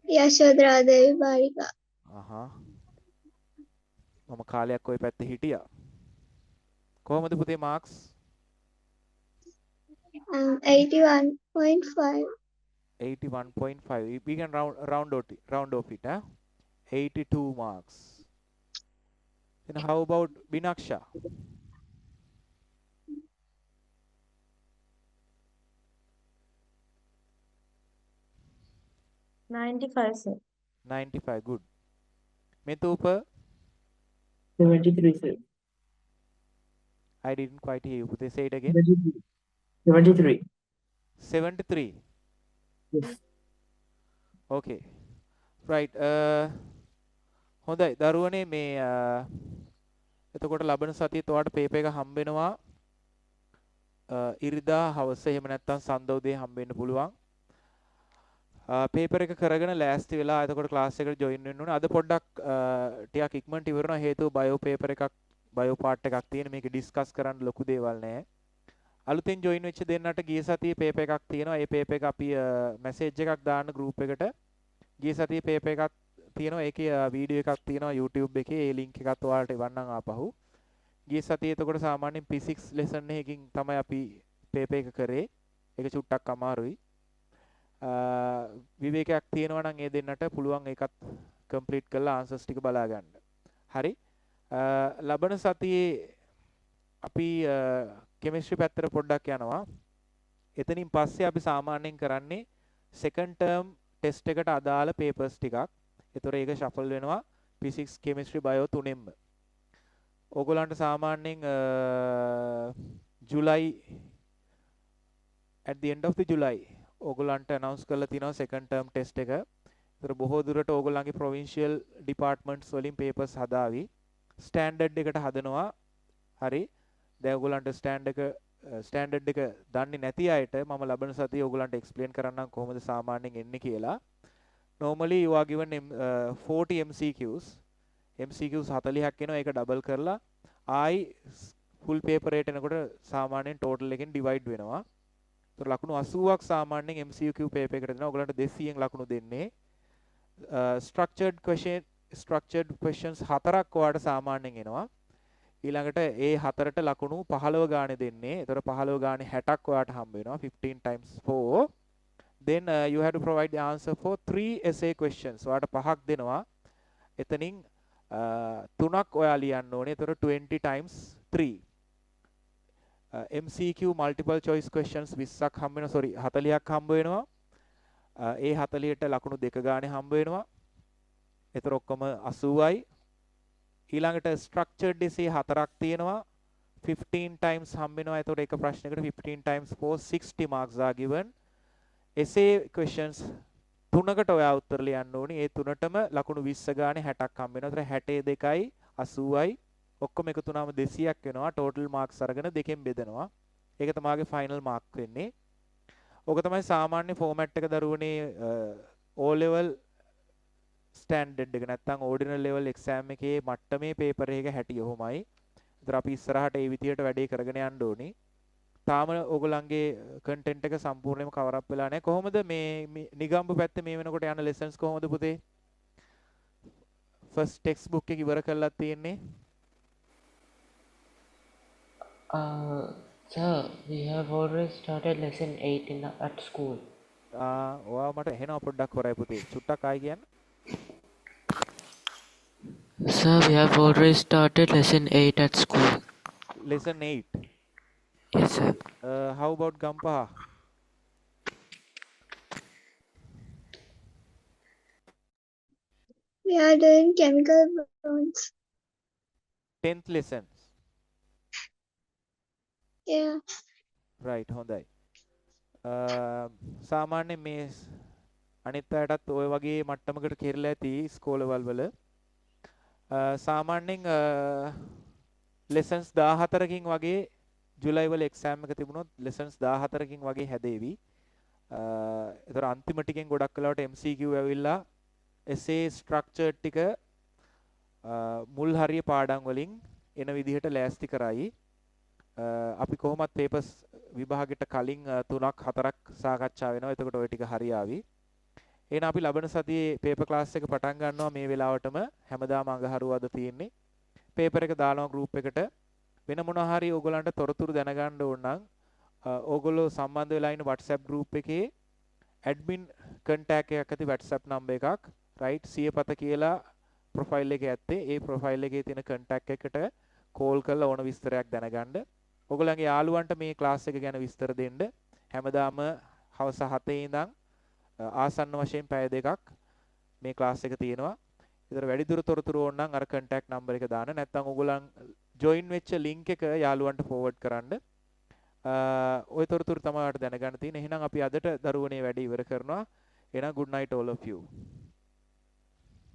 Yashodhara Devi Balika. මම කාලයක් ওই පැත්තේ හිටියා කොහොමද පුතේ marks 81.5. 81.5 we can round off it 82 marks then how about Binaksha 95, sir. 95 good Metupa 73, sir. I didn't quite hear you Pute say it again 73. 73 Yes. okay right හොඳයි දරුවනේ මේ එතකොට ලබන සතියේත් ඔයාලට පේපර් එක හම්බ වෙනවා ඉරිදා හවස එහෙම නැත්නම් සඳ උදේ හම්බ වෙන්න පුළුවන් පේපර් එක කරගෙන ලෑස්ති වෙලා එතකොට ක්ලාස් එකට ජොයින් වෙන්න ඕනේ අද පොඩ්ඩක් ටිකක් ඉක්මනට ඉවරනවා හේතුව බයෝ පේපර් එකක් බයෝ පාර්ට් එකක් තියෙන මේක ඩිස්කස් කරන්න ලොකු දේවල් නැහැ අලුතෙන් ජොයින් වෙච්ච දෙන්නට ගිය සතියේ පේපර් එකක් තියෙනවා ඒ පේපර් එක අපි මැසේජ් එකක් දාන්න ගෲප් එකට ගිය සතියේ පේපර් එකක් තියෙනවා ඒකේ වීඩියෝ එකක් තියෙනවා YouTube එකේ ඒ ලින්ක් එකත් ඔයාලට එවන්නම් ආපහු ගිය සතියේ එතකොට සාමාන්‍යයෙන් P6 lesson එකකින් තමයි අපි පේපර් එක කරේ ඒක චුට්ටක් අමාරුයි විවේකයක් තියෙනවා නම් ඒ දෙන්නට පුළුවන් ඒකත් කම්ප්ලීට් කරලා ආන්සර්ස් ටික බලා ගන්න. හරි. ලබන සතියේ අපි කෙමිස්ට්‍රි පැත්තට පොඩ්ඩක් යනවා. එතනින් පස්සේ අපි සාමාන්‍යයෙන් කරන්නේ second term test එකට අදාළ papers ටිකක්. ඒතොර ඒක shuffle වෙනවා physics chemistry bio තුනෙන්ම. ඕගොල්ලන්ට සාමාන්‍යයෙන් July at the end of the July ඕගොල්ලන්ට announce කරලා තිනවා second term test එක. ඒතර බොහෝ දුරට ඕගොල්ලන්ගේ provincial departments වලින් papers හදාවි. standard එකට හදනවා. හරි. දැන් ඕගොල්ලන්ට standard එක දන්නේ නැති අයට මම ලබන සතියේ ඕගොල්ලන්ට explain කරන්නම් කොහොමද සාමාන්‍යයෙන් එන්නේ කියලා. Normally you are given 40 MCQs. MCQs 40ක් එනවා ඒක double කරලා ආයි full paper rate එනකොට සාමාන්‍යයෙන් total එකෙන් divide වෙනවා. ඒතර ලකුණු 80ක් සාමාන්‍යයෙන් MCQ paper එකට දෙනවා. ඔයගලන්ට 200න් ලකුණු දෙන්නේ. structured questions 4ක් ඔයාලට සාමාන්‍යයෙන් එනවා. ඊළඟට ඒ 4ට ලකුණු 15 ගානේ දෙන්නේ. ඒතර 15 ගානේ 60ක් ඔයාලට හම්බ වෙනවා. 15 times 4. Then you have to provide the answer for 3 essay questions. ඔයාලට 5ක් දෙනවා. එතනින් 3ක් ඔයා ලියන්න ඕනේ. ඒතර 20 times 3. MCQ multiple choice questions 20ක් හම්බ වෙනවා. sorry 40ක් හම්බ වෙනවා. ඒ 40ට ලකුණු 2 ගානේ හම්බ වෙනවා. ඒතර ඔක්කොම 80යි. ඊළඟට structured essay 4ක් තියෙනවා. 15 times හම්බ වෙනවා. ඒතර එක ප්‍රශ්නයකට 15 times 4 60 marks are given. essay questions 3කට ඔයා උත්තර ලියන්න ඕනේ. ඒ 3ටම ලකුණු 20 ගානේ 60ක් හම්බ වෙනවා. ඒතර 62යි 80යි ඔක්කොම එකතු වුණාම 200ක් වෙනවා. total marks අරගෙන දෙකෙන් බෙදනවා. ඒක තමයිගේ final mark වෙන්නේ. ඕක තමයි සාමාන්‍ය format එක දරුවනේ O level standard එක නැත්නම් ordinary level exam එකේ මට්ටමේ paper එක හැටි ඔහොමයි. ඒතර අපි ඉස්සරහට ඒ විදියට වැඩේ කරගෙන යන්න ඕනේ. තාම ඕගොල්ලන්ගේ content එක සම්පූර්ණයෙන්ම cover up වෙලා නැහැ. කොහොමද මේ නිගම්බු පැත්තේ මේ වෙනකොට යන lessons කොහොමද පුතේ? first textbook එක ඉවර කරලා තියෙන්නේ. Sir, we have already started lesson 8 at school. ඔයා මට එහෙනම් පොඩ්ඩක් හොරයි පුතේ. චුට්ටක් ආයි කියන්න. Sir, we have already started lesson 8 at school. lesson 8. Yes, sir. How about Gampaha? We are doing chemical bonds. 10th lessons. Yeah. right හොඳයි. සාමාන්‍යයෙන් මේ අනිත් අයටත් ওই වගේ මට්ටමකට කෙරලා ඇති ස්කෝලවල වල සාමාන්‍යයෙන් lessons 14කින් වගේ ජූලයි වල එක්සෑම් එක තිබුණොත් lessons 14කින් වගේ හැදේවි. ඒතර අන්තිම ටිකෙන් ගොඩක් වෙලාවට MCQ ඇවිල්ලා essay structure ටික මුල් හරිය පාඩම් වලින් එන විදිහට ලෑස්ති කරයි. අපි කොහොමත් papers විභාගෙට කලින් 3ක් 4ක් සාකච්ඡා වෙනවා. එතකොට ওই ටික හරියාවි. එහෙනම් අපි ලබන සතියේ paper class එක පටන් ගන්නවා මේ වෙලාවටම. හැමදාම අඟහරුවාද තියෙන්නේ. paper එක දානවා group එකට. වෙන මොනවා හරි ඕගොල්ලන්ට තොරතුරු දැනගන්න ඕන නම් ඕගොල්ලෝ සම්බන්ධ වෙලා ඉන්න WhatsApp group එකේ admin contact එකක් ඇති WhatsApp number එකක් right සියපත කියලා profile එකේ ඇත්තේ. ඒ profile එකේ තියෙන contact එකට call කරලා ඕන විස්තරයක් දැනගන්න. ඔයගොල්ලන්ගේ යාළුවන්ට මේ ක්ලාස් එක ගැන විස්තර දෙන්න. හැමදාම හවස 7 ඉඳන් ආසන්න වශයෙන් පැය දෙකක් මේ ක්ලාස් එක තියෙනවා. ඒතර වැඩිදුර තොරතුරු ඕන නම් අර contact number එක දාන්න. නැත්නම් ඔයගොල්ලන් join වෙච්ච link එක යාළුවන්ට forward කරන්න. ওই තොරතුරු තමයි ඔයාලට දැනගන්න තියෙන්නේ. එහෙනම් අපි අදට දරුවනේ වැඩේ ඉවර කරනවා. එහෙනම් good night all of you.